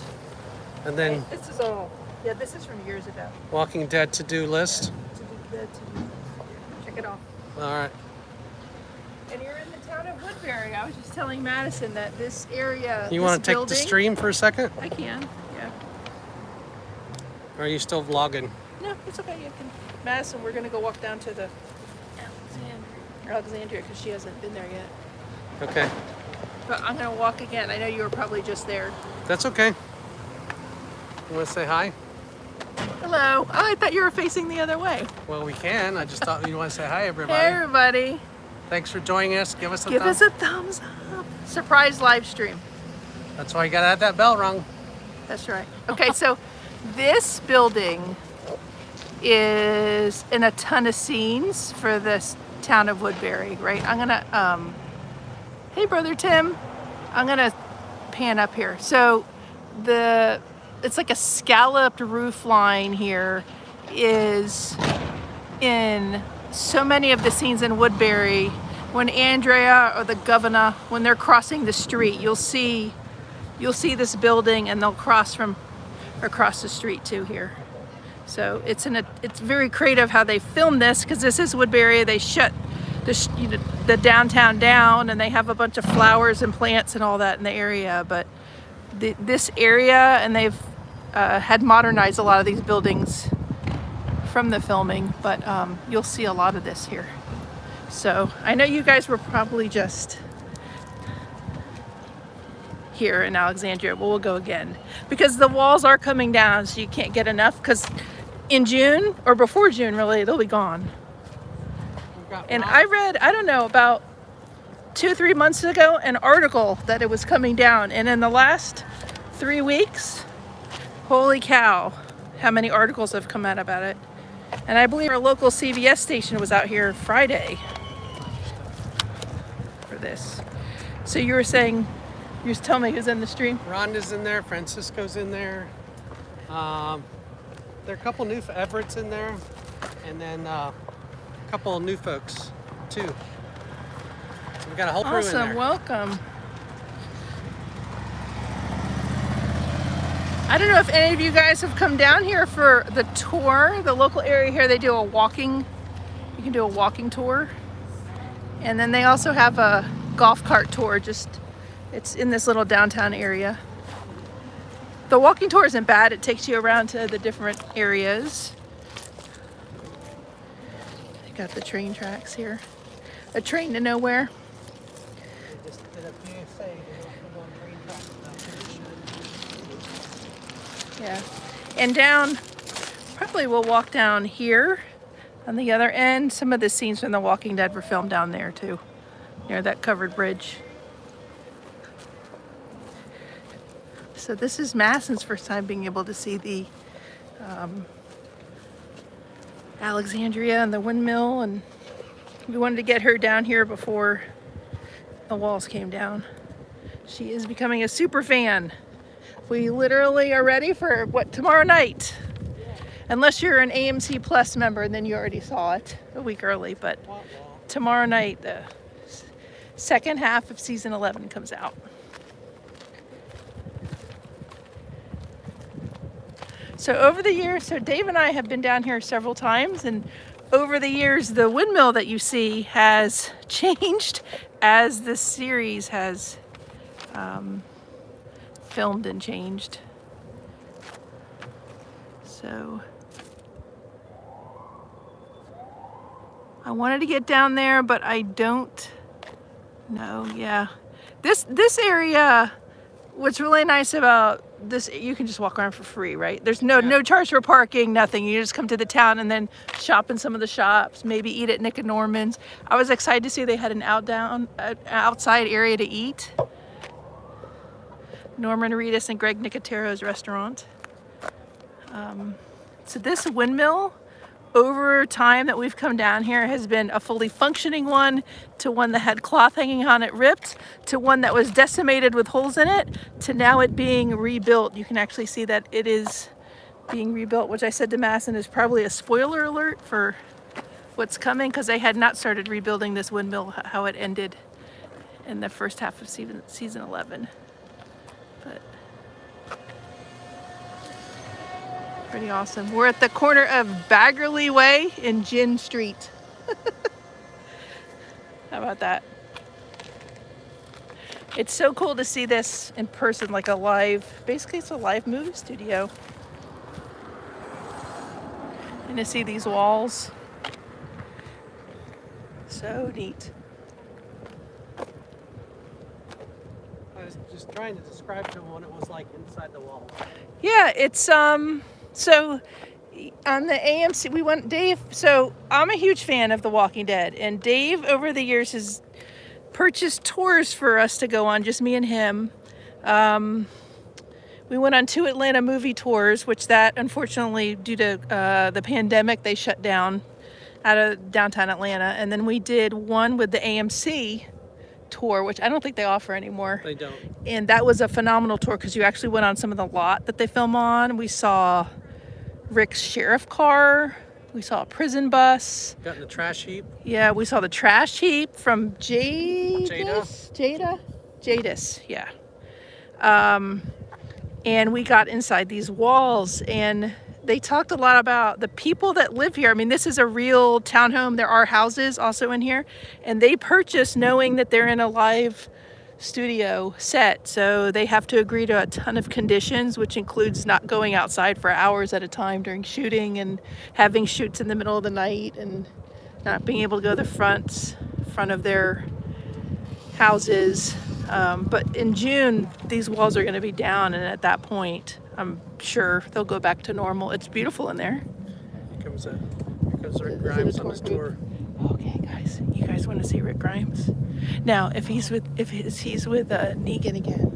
And then Right, this is all. Yeah, this is from years ago. Walking Dead to-do list. Check it off. All right. And you're in the town of Woodbury. I was just telling Madison that this area. You this want to take the building- stream for a second? I can. Yeah. Or are you still vlogging? No, it's okay. You can. Madison, we're gonna go walk down to the Alexandria because she hasn't been there yet. Okay. But I'm gonna walk again. I know you were probably just there. That's okay. You want to say hi? Hello. Oh, I thought you were facing the other way. Well, we can. I just thought you want to say hi, Hey, everybody. everybody. Thanks for joining us. Give us a Give thumb. us a thumbs up. Surprise live stream. That's why you got to have that bell rung. That's right. Okay, so this building is in a ton of scenes for this town of Woodbury, right? I'm gonna, hey brother Tim, I'm gonna pan up here. So it's like a scalloped roof line here is in so many of the scenes in Woodbury. When Andrea or the governor, when they're crossing the street, you'll see this building and they'll cross from across the street too here. So it's very creative how they filmed this because this is Woodbury. They shut the downtown down and they have a bunch of flowers and plants and all that in the area. But this area, and they've had modernized a lot of these buildings from the filming, but you'll see a lot of this here. So I know you guys were probably just here in Alexandria, but we'll go again because the walls are coming down, so you can't get enough because in June or before June, really, they'll be gone. And I read, I don't know, about 2-3 months ago, an article that it was coming down, and in the last 3 weeks, holy cow, how many articles have come out about it. And I believe our local CBS station was out here Friday for this. So you were saying, you was telling me who's in the stream? Rhonda's in there. Francisco's in there. There are a couple new Everett's in there. And then a couple of new folks, too. So we got a whole crew in Awesome, there. welcome. I don't know if any of you guys have come down here for the tour. The local area here, they do a walking, you can do a walking tour. And then they also have a golf cart tour, it's in this little downtown area. The walking tour isn't bad. It takes you around to the different areas. They got the train tracks here. A train to nowhere. They just did a PSA. They don't put on train tracks now. Yeah, and down, probably we'll walk down here on the other end. Some of the scenes from The Walking Dead were filmed down there too, near that covered bridge. So this is Madison's first time being able to see the Alexandria and the windmill, and we wanted to get her down here before the walls came down. She is becoming a super fan. We literally are ready for tomorrow night. Unless you're an AMC Plus member, then you already saw it a week early. But tomorrow night, the second half of season 11 comes out. So over the years, so Dave and I have been down here several times, and over the years, the windmill that you see has changed as the series has filmed and changed. So I wanted to get down there, but I don't know. Yeah, this area, what's really nice about this, you can just walk around for free, right? There's no charge for parking, nothing. You just come to the town and then shop in some of the shops, maybe eat at Nick and Norman's. I was excited to see they had an outside area to eat. Norman Reedus and Greg Nicotero's restaurant. So this windmill over time that we've come down here has been a fully functioning one, to one that had cloth hanging on it ripped, to one that was decimated with holes in it, to now it being rebuilt. You can actually see that it is being rebuilt, which I said to Masson is probably a spoiler alert for what's coming, because they had not started rebuilding this windmill how it ended in the first half of season 11. But pretty awesome. We're at the corner of Baggerly Way and Gin Street. How about that? It's so cool to see this in person, like a live, basically it's a live movie studio. And to see these walls. So neat. I was just trying to describe to him what it was like inside the walls. Yeah, it's so on the AMC we went Dave, so I'm a huge fan of The Walking Dead, and Dave over the years has purchased tours for us to go on, just me and him. We went on 2 Atlanta movie tours, which that unfortunately due to the pandemic they shut down out of downtown Atlanta, and then we did one with the AMC tour, which I don't think they offer anymore. They don't. And that was a phenomenal tour because you actually went on some of the lot that they film on. We saw Rick's sheriff car. We saw a prison bus. Got in the trash heap. Yeah, we saw the trash heap from Jadis, yeah. And we got inside these walls, and they talked a lot about the people that live here. I mean, this is a real townhome. There are houses also in here, and they purchase knowing that they're in a live studio set. So they have to agree to a ton of conditions, which includes not going outside for hours at a time during shooting, and having shoots in the middle of the night, and not being able to go to the front of their houses. But in June, these walls are going to be down, and at that point, I'm sure they'll go back to normal. It's beautiful in there. Here comes Rick Grimes on his tour. Okay, guys, you guys want to see Rick Grimes? Now, if he's with Negan again.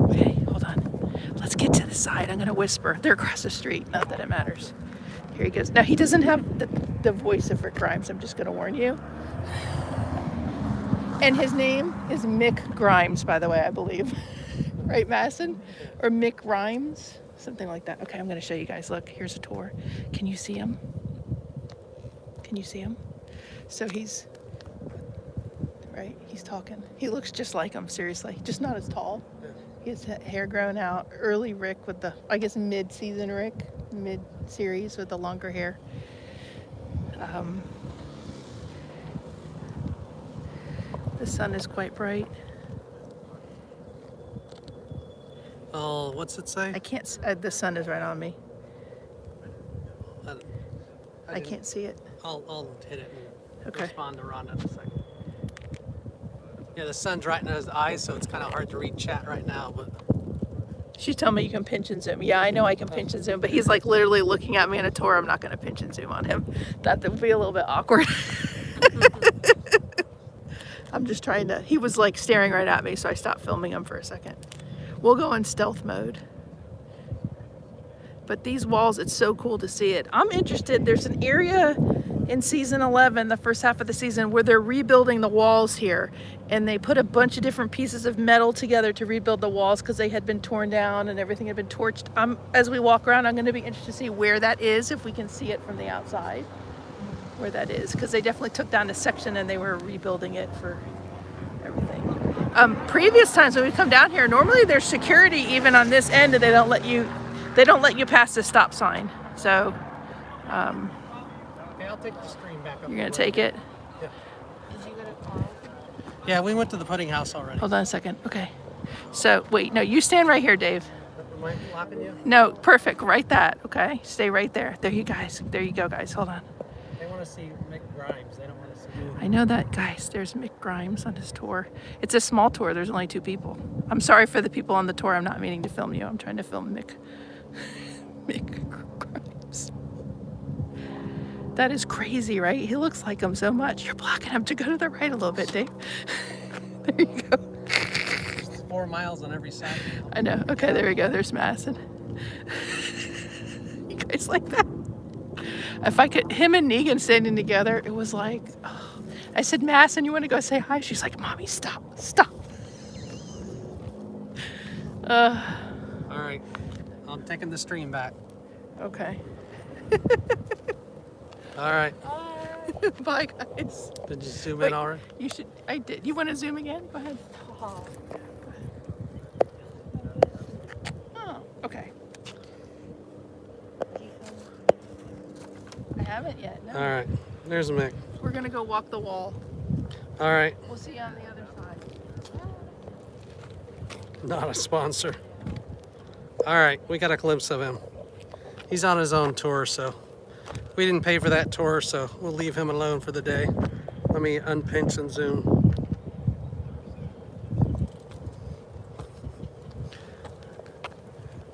Okay, hold on. Let's get to the side. I'm gonna whisper. They're across the street. Not that it matters. Here he goes. Now he doesn't have the voice of Rick Grimes. I'm just gonna warn you. And his name is Mick Grimes, by the way, I believe. Right, Madison? Or Mick Grimes? Something like that. Okay, I'm gonna show you guys. Look, here's a tour. Can you see him? Can you see him? So he's, right, he's talking. He looks just like him, seriously. Just not as tall. He has hair grown out. Early Rick with the, I guess mid-season Rick, mid-series with the longer hair. The sun is quite bright. Oh, what's it say? I can't, the sun is right on me. I can't see it. I'll hit it and Okay. respond to Rhonda in a second. Yeah, the sun's right in his eyes, so it's kind of hard to read chat right now. But She's telling me you can pinch and zoom. Yeah, I know I can pinch and zoom, but he's like literally looking at me in a tour. I'm not going to pinch and zoom on him. That would be a little bit awkward. I'm just trying to, he was like staring right at me, so I stopped filming him for a second. We'll go in stealth mode. But these walls, it's so cool to see it. I'm interested. There's an area in season 11, the first half of the season, where they're rebuilding the walls here. And they put a bunch of different pieces of metal together to rebuild the walls because they had been torn down and everything had been torched. As we walk around, I'm going to be interested to see where that is, if we can see it from the outside, where that is. Because they definitely took down a section and they were rebuilding it for everything. Previous times when we come down here, normally there's security even on this end, and they don't let you pass the stop sign. So okay, I'll take the screen back up. you're gonna take it. Yeah. Yeah, we went to the pudding house already. Hold on a second. Okay. So wait, no, you stand right here, Dave. Am I blocking you? No, perfect. Right that. Okay. Stay right there. There you go, guys. Hold on. They want to see Mick Grimes. They don't want to see you. I know that, guys. There's Mick Grimes on his tour. It's a small tour. There's only 2 people. I'm sorry for the people on the tour. I'm not meaning to film you. I'm trying to film Mick Grimes. That is crazy, right? He looks like him so much. You're blocking him to go to the right a little bit, Dave. There you go. It's 4 miles on every side. I know. Okay, there we go. There's Madison. You guys like that? If I could, him and Negan standing together, it was like, oh. I said, Madison, you want to go say hi? She's like, Mommy, stop, stop. All right, I'm taking the stream back. Okay. All right. Bye, guys. Did you zoom Wait, in already? You should. I did. You want to zoom again? Go ahead. Oh, okay. I haven't yet. No. All right. There's Mick. We're gonna go walk the wall. All right. We'll see you on the other side. Not a sponsor. All right. We got a glimpse of him. He's on his own tour, so we didn't pay for that tour, so we'll leave him alone for the day. Let me unpinch and zoom.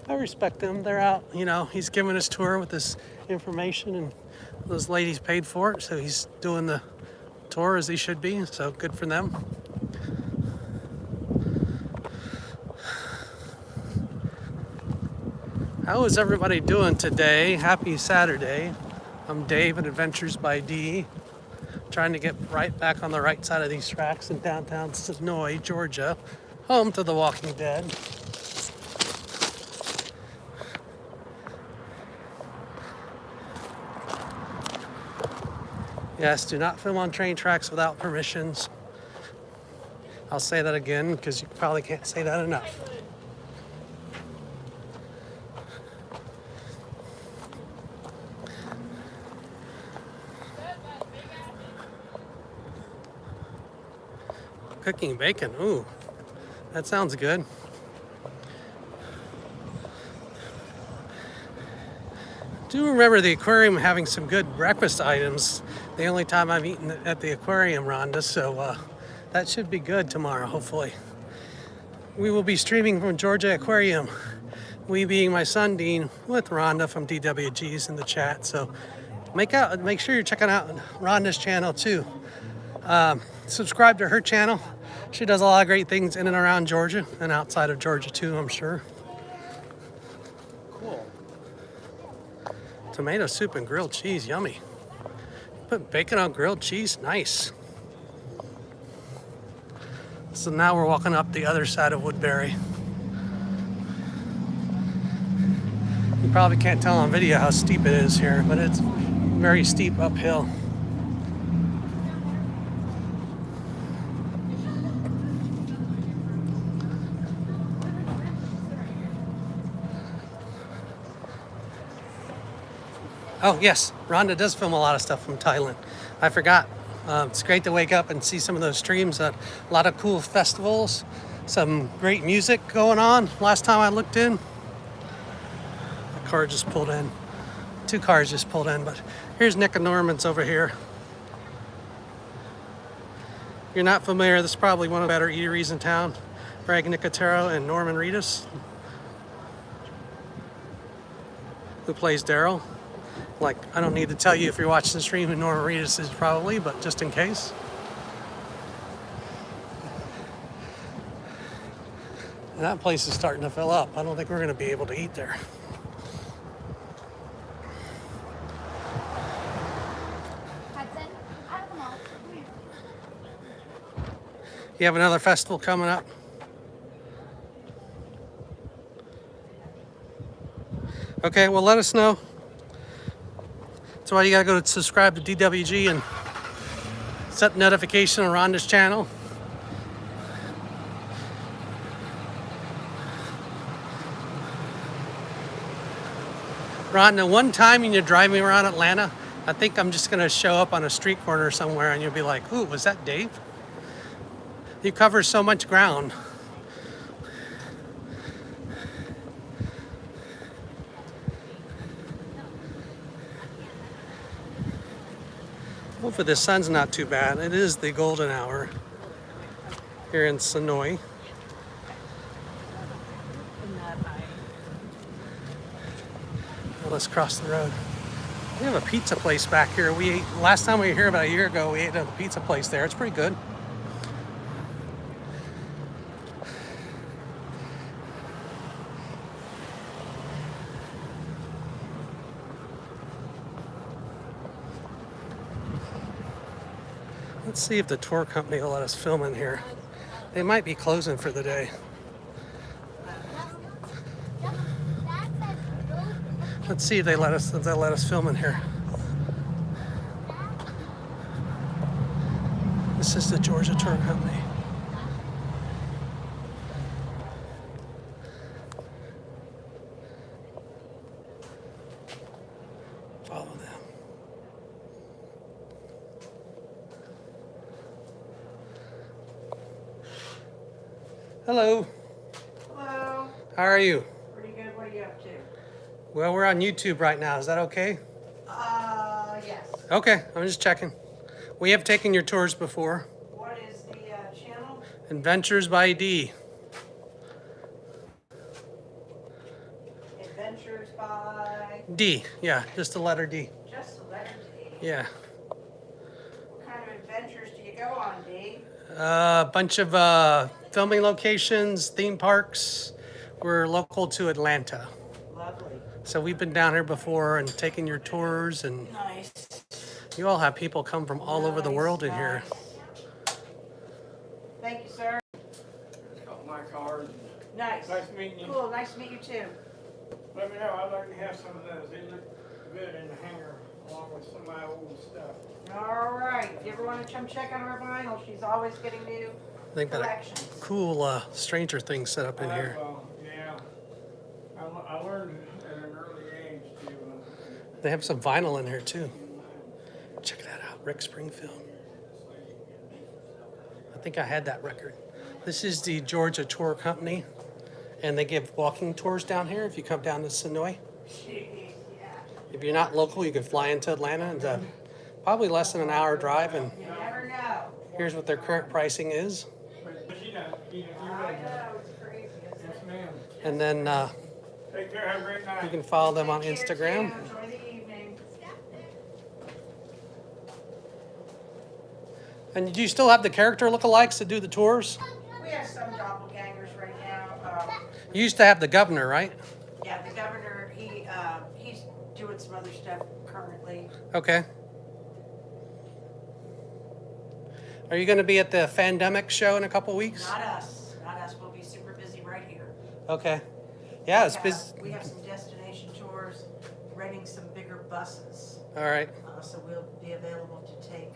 I respect them. They're out, you know, he's giving his tour with this information, and those ladies paid for it, so he's doing the tour as he should be, so good for them. How is everybody doing today? Happy Saturday. I'm Dave at Adventures by D, trying to get right back on the right side of these tracks in downtown Senoia, Georgia, home to The Walking Dead. Yes, do not film on train tracks without permissions. I'll say that again because you probably can't say that enough. Cooking bacon, ooh, that sounds good. Do remember the aquarium having some good breakfast items. The only time I've eaten at the aquarium, Rhonda, so that should be good tomorrow, hopefully. We will be streaming from Georgia Aquarium. We being my son, Dean, with Rhonda from DWG's in the chat. So make sure you're checking out Rhonda's channel too. Subscribe to her channel. She does a lot of great things in and around Georgia and outside of Georgia too, I'm sure. Cool. Tomato soup and grilled cheese, yummy. Put bacon on grilled cheese, nice. So now we're walking up the other side of Woodbury. You probably can't tell on video how steep it is here, but it's very steep uphill. Oh yes, Rhonda does film a lot of stuff from Thailand. I forgot. It's great to wake up and see some of those streams. A lot of cool festivals, some great music going on. Last time I looked in, a car just pulled in. 2 cars just pulled in, but here's Nick and Norman's over here. If you're not familiar, this is probably one of the better eateries in town. Greg Nicotero and Norman Reedus, who plays Daryl. Like, I don't need to tell you if you're watching the stream who Norman Reedus is probably, but just in case. And that place is starting to fill up. I don't think we're going to be able to eat there. Hudson, I have them all. Come here. You have another festival coming up? Okay, well, let us know. That's why you gotta go to subscribe to DWG and set notification on Rhonda's channel. Rhonda, one time when you're driving around Atlanta, I think I'm just gonna show up on a street corner somewhere and you'll be like, ooh, was that Dave? You cover so much ground. Hopefully the sun's not too bad. It is the golden hour here in Senoia. Well, let's cross the road. We have a pizza place back here. We ate, last time we were here about a year ago, we ate at the pizza place there. It's pretty good. Let's see if the tour company will let us film in here. They might be closing for the day. Let's see if they'll let us film in here. This is the Georgia Tour Company. Follow them. Hello. Hello. How are you? Pretty good. What are you up to? Well, we're on YouTube right now. Is that okay? Yes. Okay, I'm just checking. We have taken your tours before. What is the channel? Adventures by D. Adventures by D, yeah, just the letter D. just the letter D. Yeah. What kind of adventures do you go on, D? A bunch of filming locations, theme parks. We're local to Atlanta. Lovely. So we've been down here before and taken your tours, and Nice. you all have people come from all over the world in here. Thank you, sir. Got my card. Nice. Nice meeting you. Cool. Nice to meet you too. Let me know. I'd like to have some of those. They look good in the hanger along with some of my old stuff. All right. If you ever want to come check out our vinyl, she's always getting new They've got a collections. cool Stranger Things set up in here. Yeah. I learned at an early age to. They have some vinyl in here too. Check that out, Rick Springfield. I think I had that record. This is the Georgia Tour Company, and they give walking tours down here if you come down to Senoia. If you're not local, you can fly into Atlanta, and probably less than an hour drive, and You never know. here's what their current pricing is. But you know, you're I ready. know. It's crazy. Isn't Yes, it? ma'am. And then Take care. Have a great night. you can follow them on Take care, Instagram. too. Enjoy the evening. And do you still have the character lookalikes to do the tours? We have some doppelgangers right now. You used to have the governor, right? Yeah, the governor, he's doing some other stuff currently. Okay. Are you going to be at the Fandemic show in a couple weeks? Not us. Not us. We'll be super busy right here. Okay. Yeah, it's We have- busy. We have some destination tours, renting some bigger buses. All right. So we'll be available to take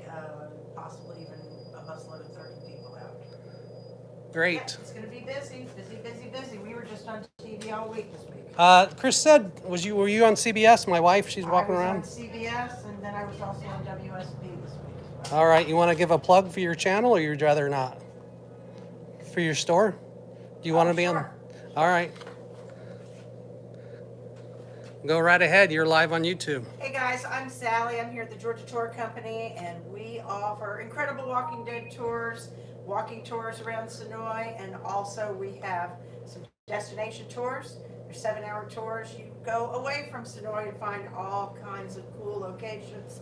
possibly even a busload of 30 people out. Yeah, Great. it's gonna be busy, busy, busy, busy. We were just on TV all week this week. Chris said, were you on CBS? My wife, she's walking around. I was on CBS and then I was also on WSB this week as well. All right. You want to give a plug for your channel, or you'd rather not? For your store? Do you want to be on? Sure. All right. Go right ahead. You're live on YouTube. Hey guys, I'm Sally. I'm here at the Georgia Tour Company, and we offer incredible Walking Dead tours, walking tours around Senoia, and also we have some destination tours. They're 7-hour tours. You go away from Senoia and find all kinds of cool locations.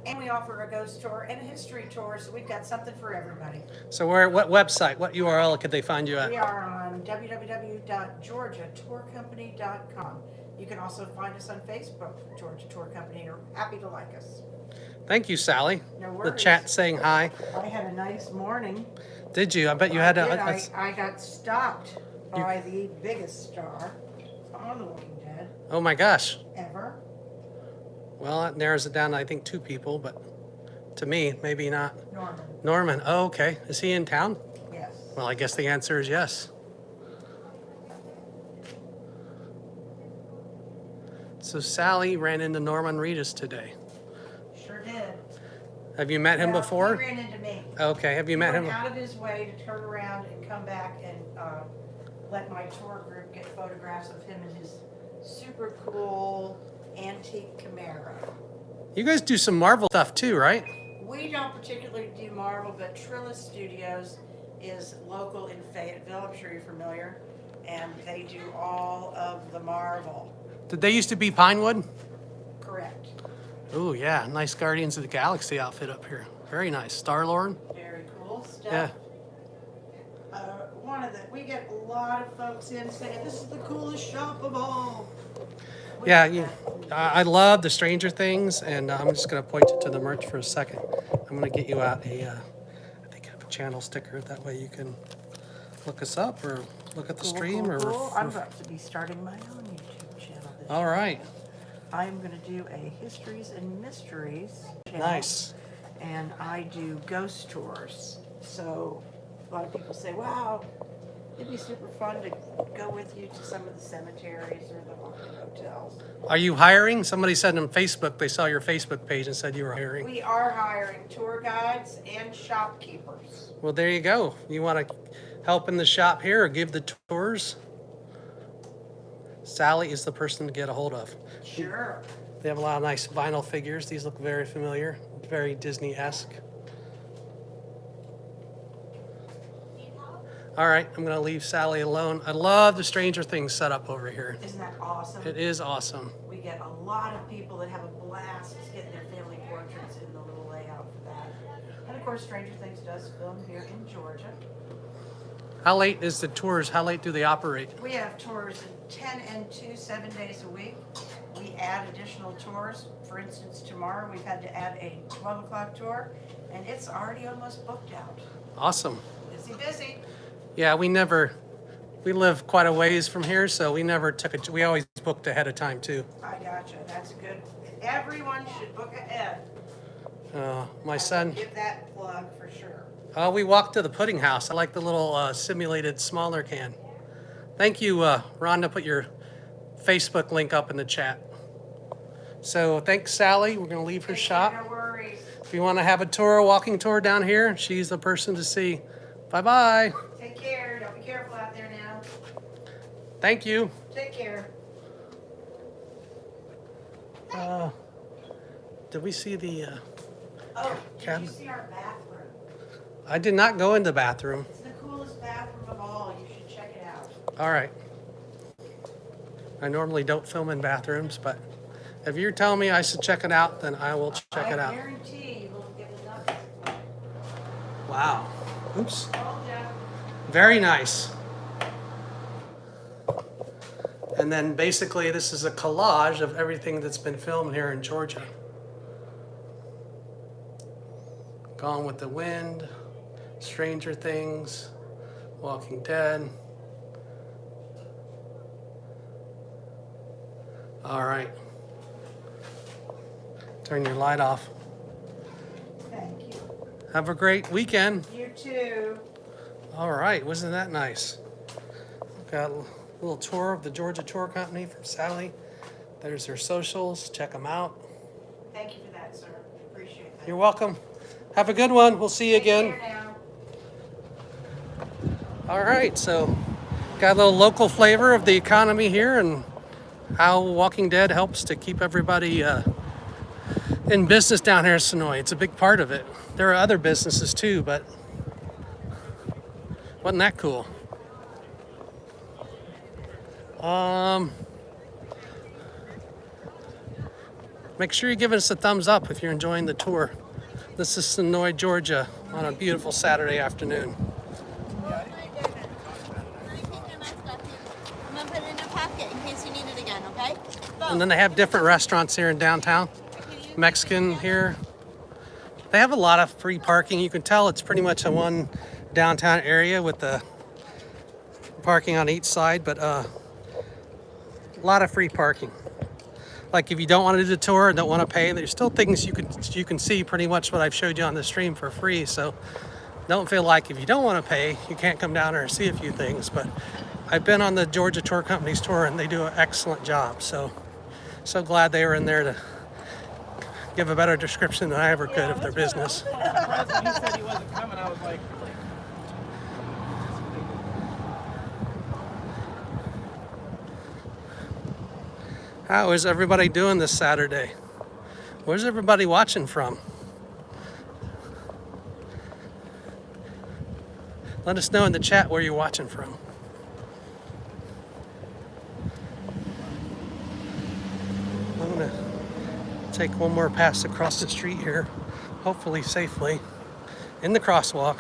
And we offer a ghost tour and a history tour, so we've got something for everybody. So what website, what URL could they find you at? We are on www.georgiatourcompany.com. You can also find us on Facebook, Georgia Tour Company. We're happy to like us. Thank you, Sally. No The worries. chat saying hi. I had a nice morning. Did you? I bet you had I got stopped by the biggest star on The Walking Dead oh my gosh. ever. Well, that narrows it down to, I think, 2 people, but to me, maybe not. Norman. Norman. Oh, okay. Is he in town? Yes. Well, I guess the answer is yes. So Sally ran into Norman Reedus today. Sure did. Have you met him Well, before? He ran into me. Okay. Have you met He him? went out of his way to turn around and come back and let my tour group get photographs of him and his super cool antique Camaro. You guys do some Marvel stuff too, right? We don't particularly do Marvel, but Trillis Studios is local in Fayetteville. I'm sure you're familiar. And they do all of the Marvel. Did they used to be Pinewood? Correct. Oh yeah, nice Guardians of the Galaxy outfit up here. Very nice. Star-Lord. Very cool stuff. Yeah. We get a lot of folks in saying this is the coolest shop of all. We Yeah, get that. I love the Stranger Things, and I'm just going to point you to the merch for a second. I'm going to get you out a channel sticker. That way you can look us up or look at the stream. Cool. I'm about to be starting my own YouTube channel this All year. right. I'm going to do a Histories and Mysteries channel. Nice. And I do ghost tours. So a lot of people say, wow, it'd be super fun to go with you to some of the cemeteries or the haunted hotels. Are you hiring? Somebody said on Facebook they saw your Facebook page and said you were hiring. We are hiring tour guides and shopkeepers. Well, there you go. You want to help in the shop here or give the tours? Sally is the person to get a hold of. Sure. They have a lot of nice vinyl figures. These look very familiar, very Disney-esque. All right, I'm gonna leave Sally alone. I love the Stranger Things setup over here. Isn't that awesome? It is awesome. We get a lot of people that have a blast getting their family portraits in the little layout for that. And of course, Stranger Things does film here in Georgia. How late is the tours? How late do they operate? We have tours in 10 and 2, 7 days a week. We add additional tours. For instance, tomorrow we've had to add a 12 o'clock tour, and it's already almost booked out. Awesome. Busy. Yeah, we live quite a ways from here, so we never took we always booked ahead of time too. I gotcha. That's good. Everyone should book ahead. My son, Give that plug for sure. we walked to the pudding house. I like the little simulated smaller can. Thank you, Rhonda, put your Facebook link up in the chat. So thanks, Sally. We're going to leave her shop. No worries. If you want to have a tour, a walking tour down here, she's the person to see. Bye-bye. Take care. Don't be careful out there now. Thank you. Take care. Did we see the... Oh, did Cabin. you see our bathroom? I did not go in the bathroom. It's the coolest bathroom of all. You should check it out. All right. I normally don't film in bathrooms, but if you're telling me I should check it out, then I will check it out. I guarantee you will get enough. Wow. Oops. Told ya. Very nice. And then basically this is a collage of everything that's been filmed here in Georgia. Gone with the Wind, Stranger Things, Walking Dead. All right. Turn your light off. Thank you. Have a great weekend. You too. All right, wasn't that nice? Got a little tour of the Georgia Tour Company from Sally. There's their socials. Check them out. Thank you for that, sir. Appreciate that. You're welcome. Have a good one. We'll see you again. Take care now. All right, so got a little local flavor of the economy here and how Walking Dead helps to keep everybody in business down here in Senoia. It's a big part of it. There are other businesses too, but wasn't that cool? Make sure you give us a thumbs up if you're enjoying the tour. This is Senoia, Georgia on a beautiful Saturday afternoon. I'm gonna put it in your pocket in case you need it again, okay? And then they have different restaurants here in downtown. Mexican here. They have a lot of free parking. You can tell it's pretty much a one downtown area with the parking on each side, but a lot of free parking. Like if you don't want to do the tour and don't want to pay, there's still things you can see pretty much what I've showed you on the stream for free. So don't feel like if you don't want to pay, you can't come down here and see a few things. But I've been on the Georgia Tour Company's tour and they do an excellent job. So glad they were in there to give a better description than I ever could of their business. He said he wasn't coming. I was like, How is everybody doing this Saturday? Where's everybody watching from? Let us know in the chat where you're watching from. I'm gonna take one more pass across the street here, hopefully safely, in the crosswalk.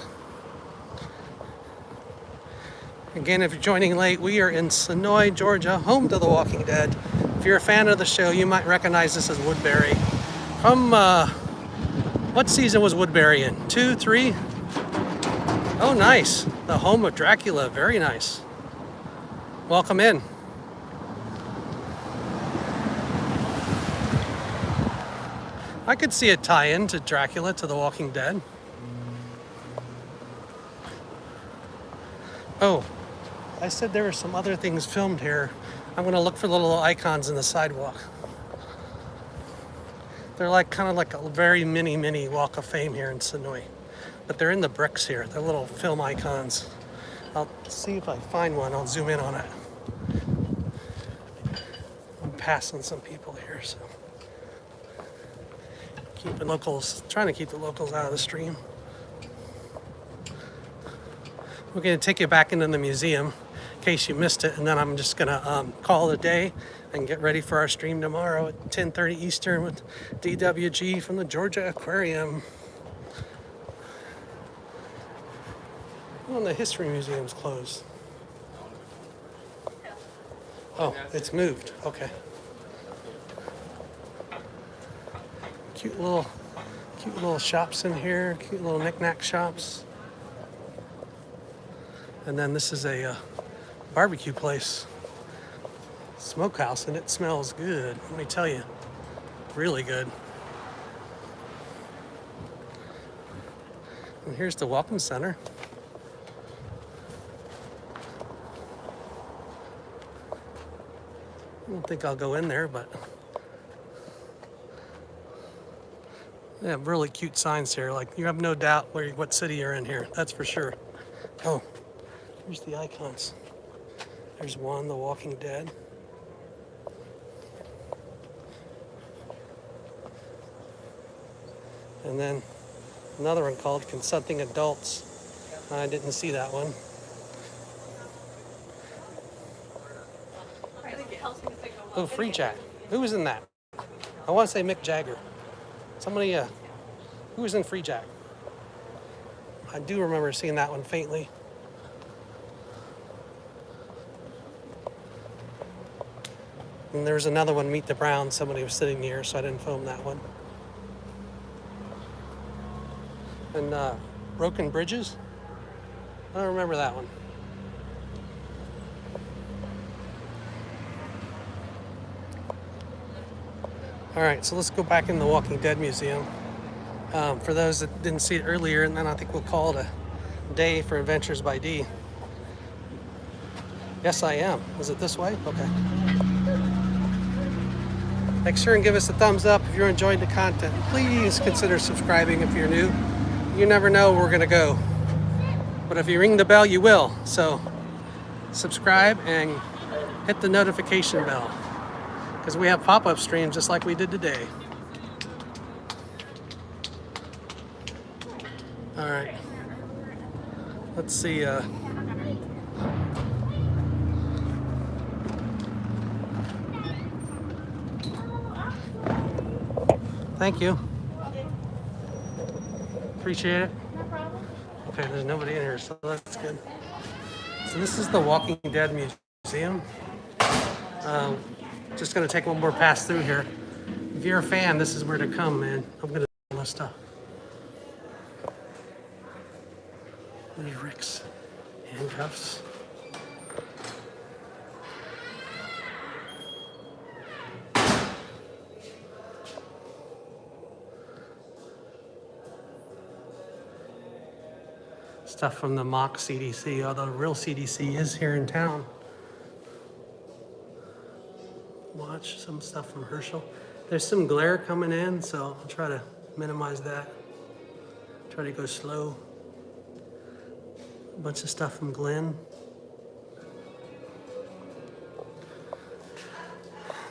Again, if you're joining late, we are in Senoia, Georgia, home to The Walking Dead. If you're a fan of the show, you might recognize this as Woodbury. From, what season was Woodbury in? 2, 3? Oh, nice. The home of Dracula. Very nice. Welcome in. I could see a tie-in to Dracula, to The Walking Dead. Oh, I said there were some other things filmed here. I'm gonna look for the little icons in the sidewalk. They're like kind of like a very mini Walk of Fame here in Senoia. But they're in the bricks here. They're little film icons. I'll see if I find one. I'll zoom in on it. I'm passing some people here, so trying to keep the locals out of the stream. We're gonna take you back into the museum in case you missed it, and then I'm just gonna call it a day and get ready for our stream tomorrow at 10:30 Eastern with DWG from the Georgia Aquarium. Oh, the History Museum's closed. Oh, it's moved. Okay. Cute little shops in here. Cute little knick-knack shops. And then this is a barbecue place, smokehouse, and it smells good. Let me tell you, really good. And here's the Welcome Center. I don't think I'll go in there, but they have really cute signs here. Like, you have no doubt what city you're in here. That's for sure. Oh, here's the icons. There's one, The Walking Dead. And then another one called Consenting Adults. I didn't see that one. Oh, Free Jack. Who was in that? I want to say Mick Jagger. Somebody, who was in Free Jack? I do remember seeing that one faintly. And there was another one, Meet the Browns. Somebody was sitting near, so I didn't film that one. And Broken Bridges. I don't remember that one. All right, so let's go back in the Walking Dead Museum. For those that didn't see it earlier, and then I think we'll call it a day for Adventures by D. Yes, I am. Is it this way? Okay. Make sure and give us a thumbs up if you're enjoying the content. Please consider subscribing if you're new. You never know where we're gonna go. But if you ring the bell, you will. So subscribe and hit the notification bell, because we have pop-up streams just like we did today. All right. Let's see. Thank you. Appreciate it. Okay, there's nobody in here, so that's good. So this is the Walking Dead Museum. Just gonna take one more pass through here. If you're a fan, this is where to come, man. I'm gonna do all this stuff. There's Rick's handcuffs. Stuff from the mock CDC, although the real CDC is here in town. Watch some stuff from Herschel. There's some glare coming in, so I'll try to minimize that. Try to go slow. A bunch of stuff from Glenn.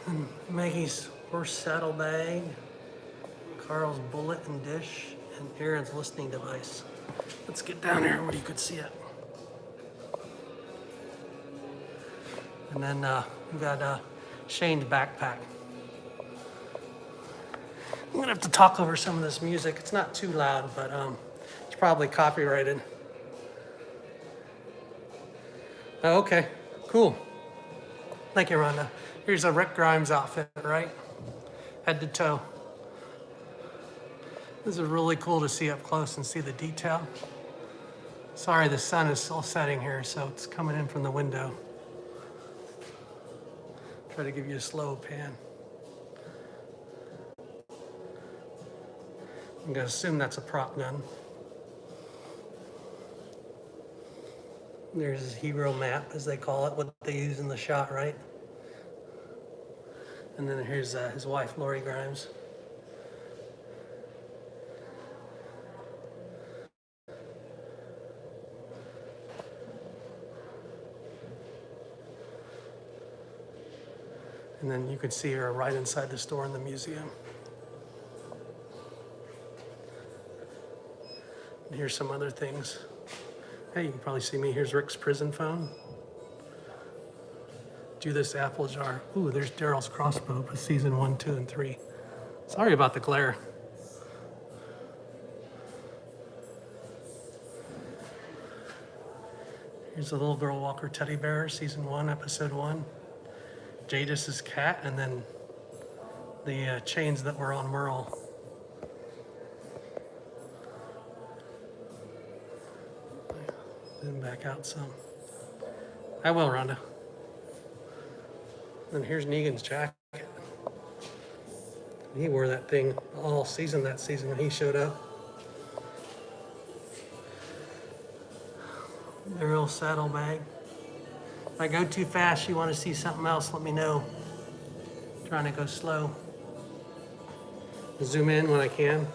And Maggie's horse saddlebag. Carl's bullet and dish, and Aaron's listening device. Let's get down here where you could see it. And then we got Shane's backpack. I'm gonna have to talk over some of this music. It's not too loud, but it's probably copyrighted. Oh, okay, cool. Thank you, Rhonda. Here's a Rick Grimes outfit, right? Head to toe. This is really cool to see up close and see the detail. Sorry, the sun is still setting here, so it's coming in from the window. Try to give you a slow pan. I'm gonna assume that's a prop gun. There's his hero map, as they call it, what they use in the shot, right? And then here's his wife, Lori Grimes. And then you could see her right inside the store in the museum. And here's some other things. Hey, you can probably see me. Here's Rick's prison phone. Judas apple jar. Ooh, there's Daryl's crossbow for season 1, 2, and 3. Sorry about the glare. Here's the little girl walker teddy bear, season 1, episode 1. Jadis's cat, and then the chains that were on Merle. Zoom back out some. I will, Rhonda. And here's Negan's jacket. He wore that thing all season that season when he showed up. Daryl's saddlebag. If I go too fast, you want to see something else, let me know. I'm trying to go slow. Zoom in when I can.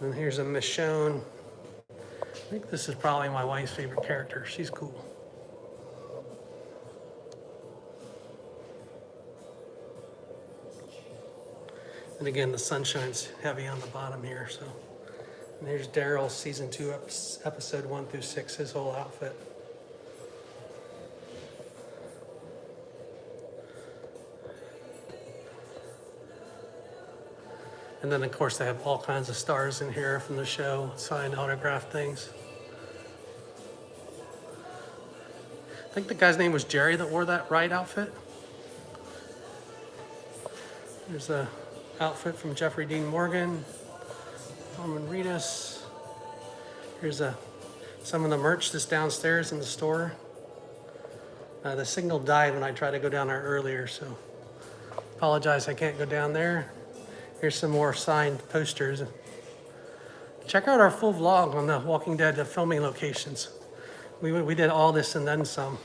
And here's a Michonne. I think this is probably my wife's favorite character. She's cool. And again, the sunshine's heavy on the bottom here, so. And here's Daryl, season 2, episode 1 through 6, his whole outfit. And then, of course, they have all kinds of stars in here from the show, signed autograph things. I think the guy's name was Jerry that wore that Ride outfit. There's a outfit from Jeffrey Dean Morgan, Norman Reedus. Here's some of the merch that's downstairs in the store. The signal died when I tried to go down there earlier, so apologize I can't go down there. Here's some more signed posters. Check out our full vlog on the Walking Dead filming locations. We did all this and then some.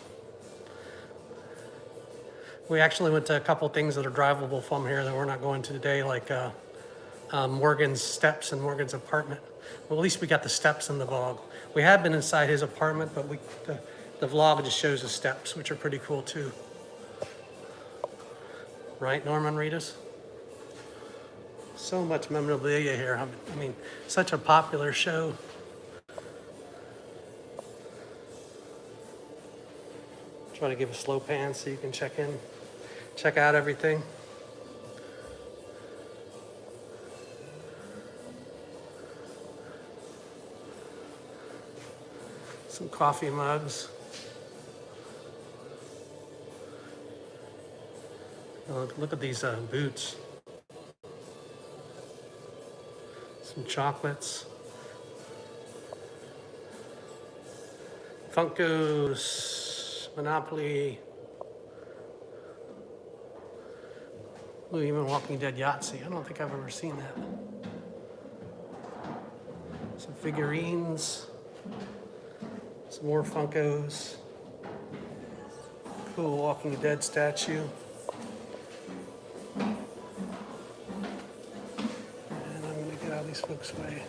We actually went to a couple things that are drivable from here that we're not going to today, like Morgan's steps and Morgan's apartment. Well, at least we got the steps in the vlog. We have been inside his apartment, but the vlog just shows the steps, which are pretty cool too. Right, Norman Reedus? So much memorabilia here. I mean, such a popular show. Try to give a slow pan so you can check out everything. Some coffee mugs. Look at these boots. Some chocolates. Funkos, Monopoly. Ooh, even Walking Dead Yahtzee. I don't think I've ever seen that. Some figurines. Some more Funkos. Cool Walking Dead statue. And I'm gonna get out of these folks' way.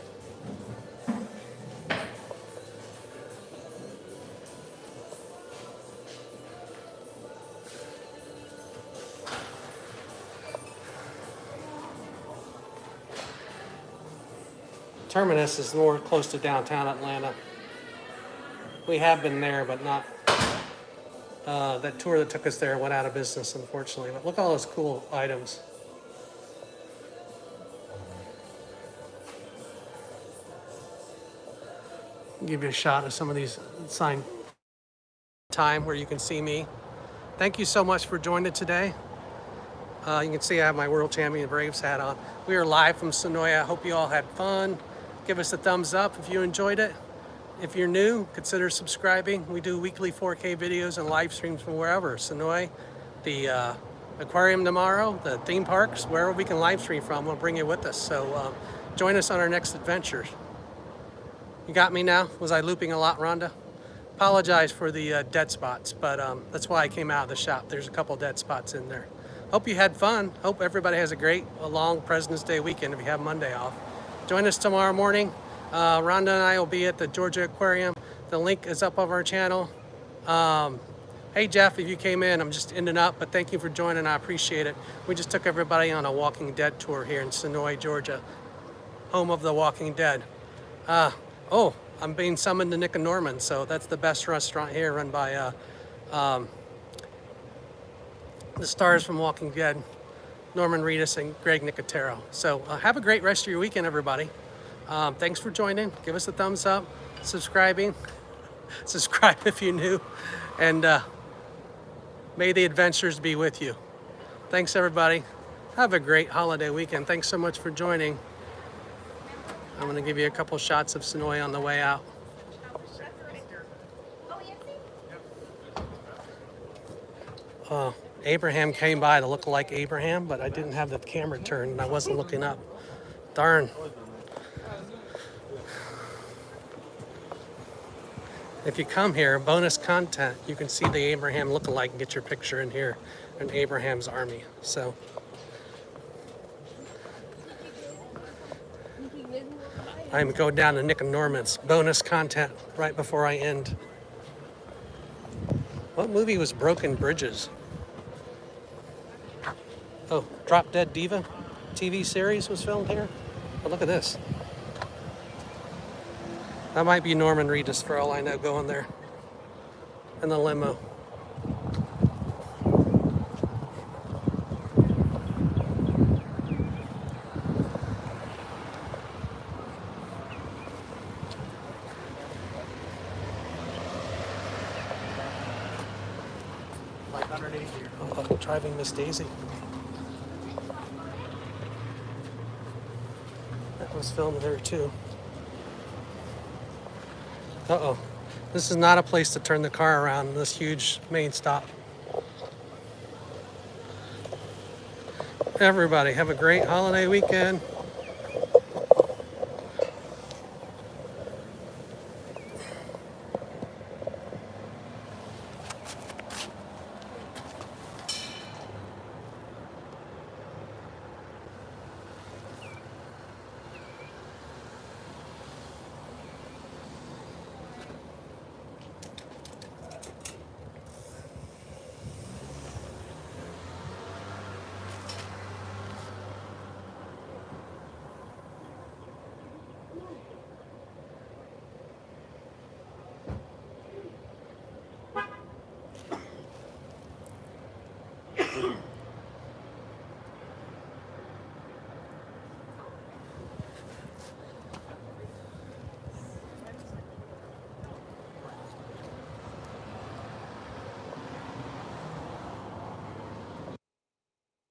Terminus is more close to downtown Atlanta. We have been there, but not. That tour that took us there went out of business, unfortunately. But look at all those cool items. I'll give you a shot of some of these signed time where you can see me. Thank you so much for joining today. You can see I have my World Champion Braves hat on. We are live from Senoia. I hope you all had fun. Give us a thumbs up if you enjoyed it. If you're new, consider subscribing. We do weekly 4K videos and live streams from wherever. Senoia, the aquarium tomorrow, the theme parks, wherever we can live stream from, we'll bring you with us. So join us on our next adventures. You got me now? Was I looping a lot, Rhonda? Apologize for the dead spots, but that's why I came out of the shop. There's a couple dead spots in there. Hope you had fun. Hope everybody has a long President's Day weekend if you have Monday off. Join us tomorrow morning. Rhonda and I will be at the Georgia Aquarium. The link is up on our channel. Hey Jeff, if you came in, I'm just ending up, but thank you for joining. I appreciate it. We just took everybody on a Walking Dead tour here in Senoia, Georgia, home of the Walking Dead. Oh, I'm being summoned to Nick and Norman, so that's the best restaurant here, run by the stars from Walking Dead, Norman Reedus and Greg Nicotero. So have a great rest of your weekend, everybody. Thanks for joining. Give us a thumbs up, subscribe if you're new, and may the adventures be with you. Thanks, everybody. Have a great holiday weekend. Thanks so much for joining. I'm going to give you a couple shots of Senoia on the way out. Abraham came by to look like Abraham, but I didn't have the camera turned and I wasn't looking up. Darn. If you come here, bonus content, you can see the Abraham lookalike and get your picture in here in Abraham's army. So I'm going down to Nick and Norman's bonus content right before I end. What movie was Broken Bridges? Oh, Drop Dead Diva TV series was filmed here. Oh, look at this. That might be Norman Reedus for all I know going there in the limo. Oh, driving Miss Daisy. That was filmed there too. Uh-oh. This is not a place to turn the car around in this huge main stop. Everybody, have a great holiday weekend.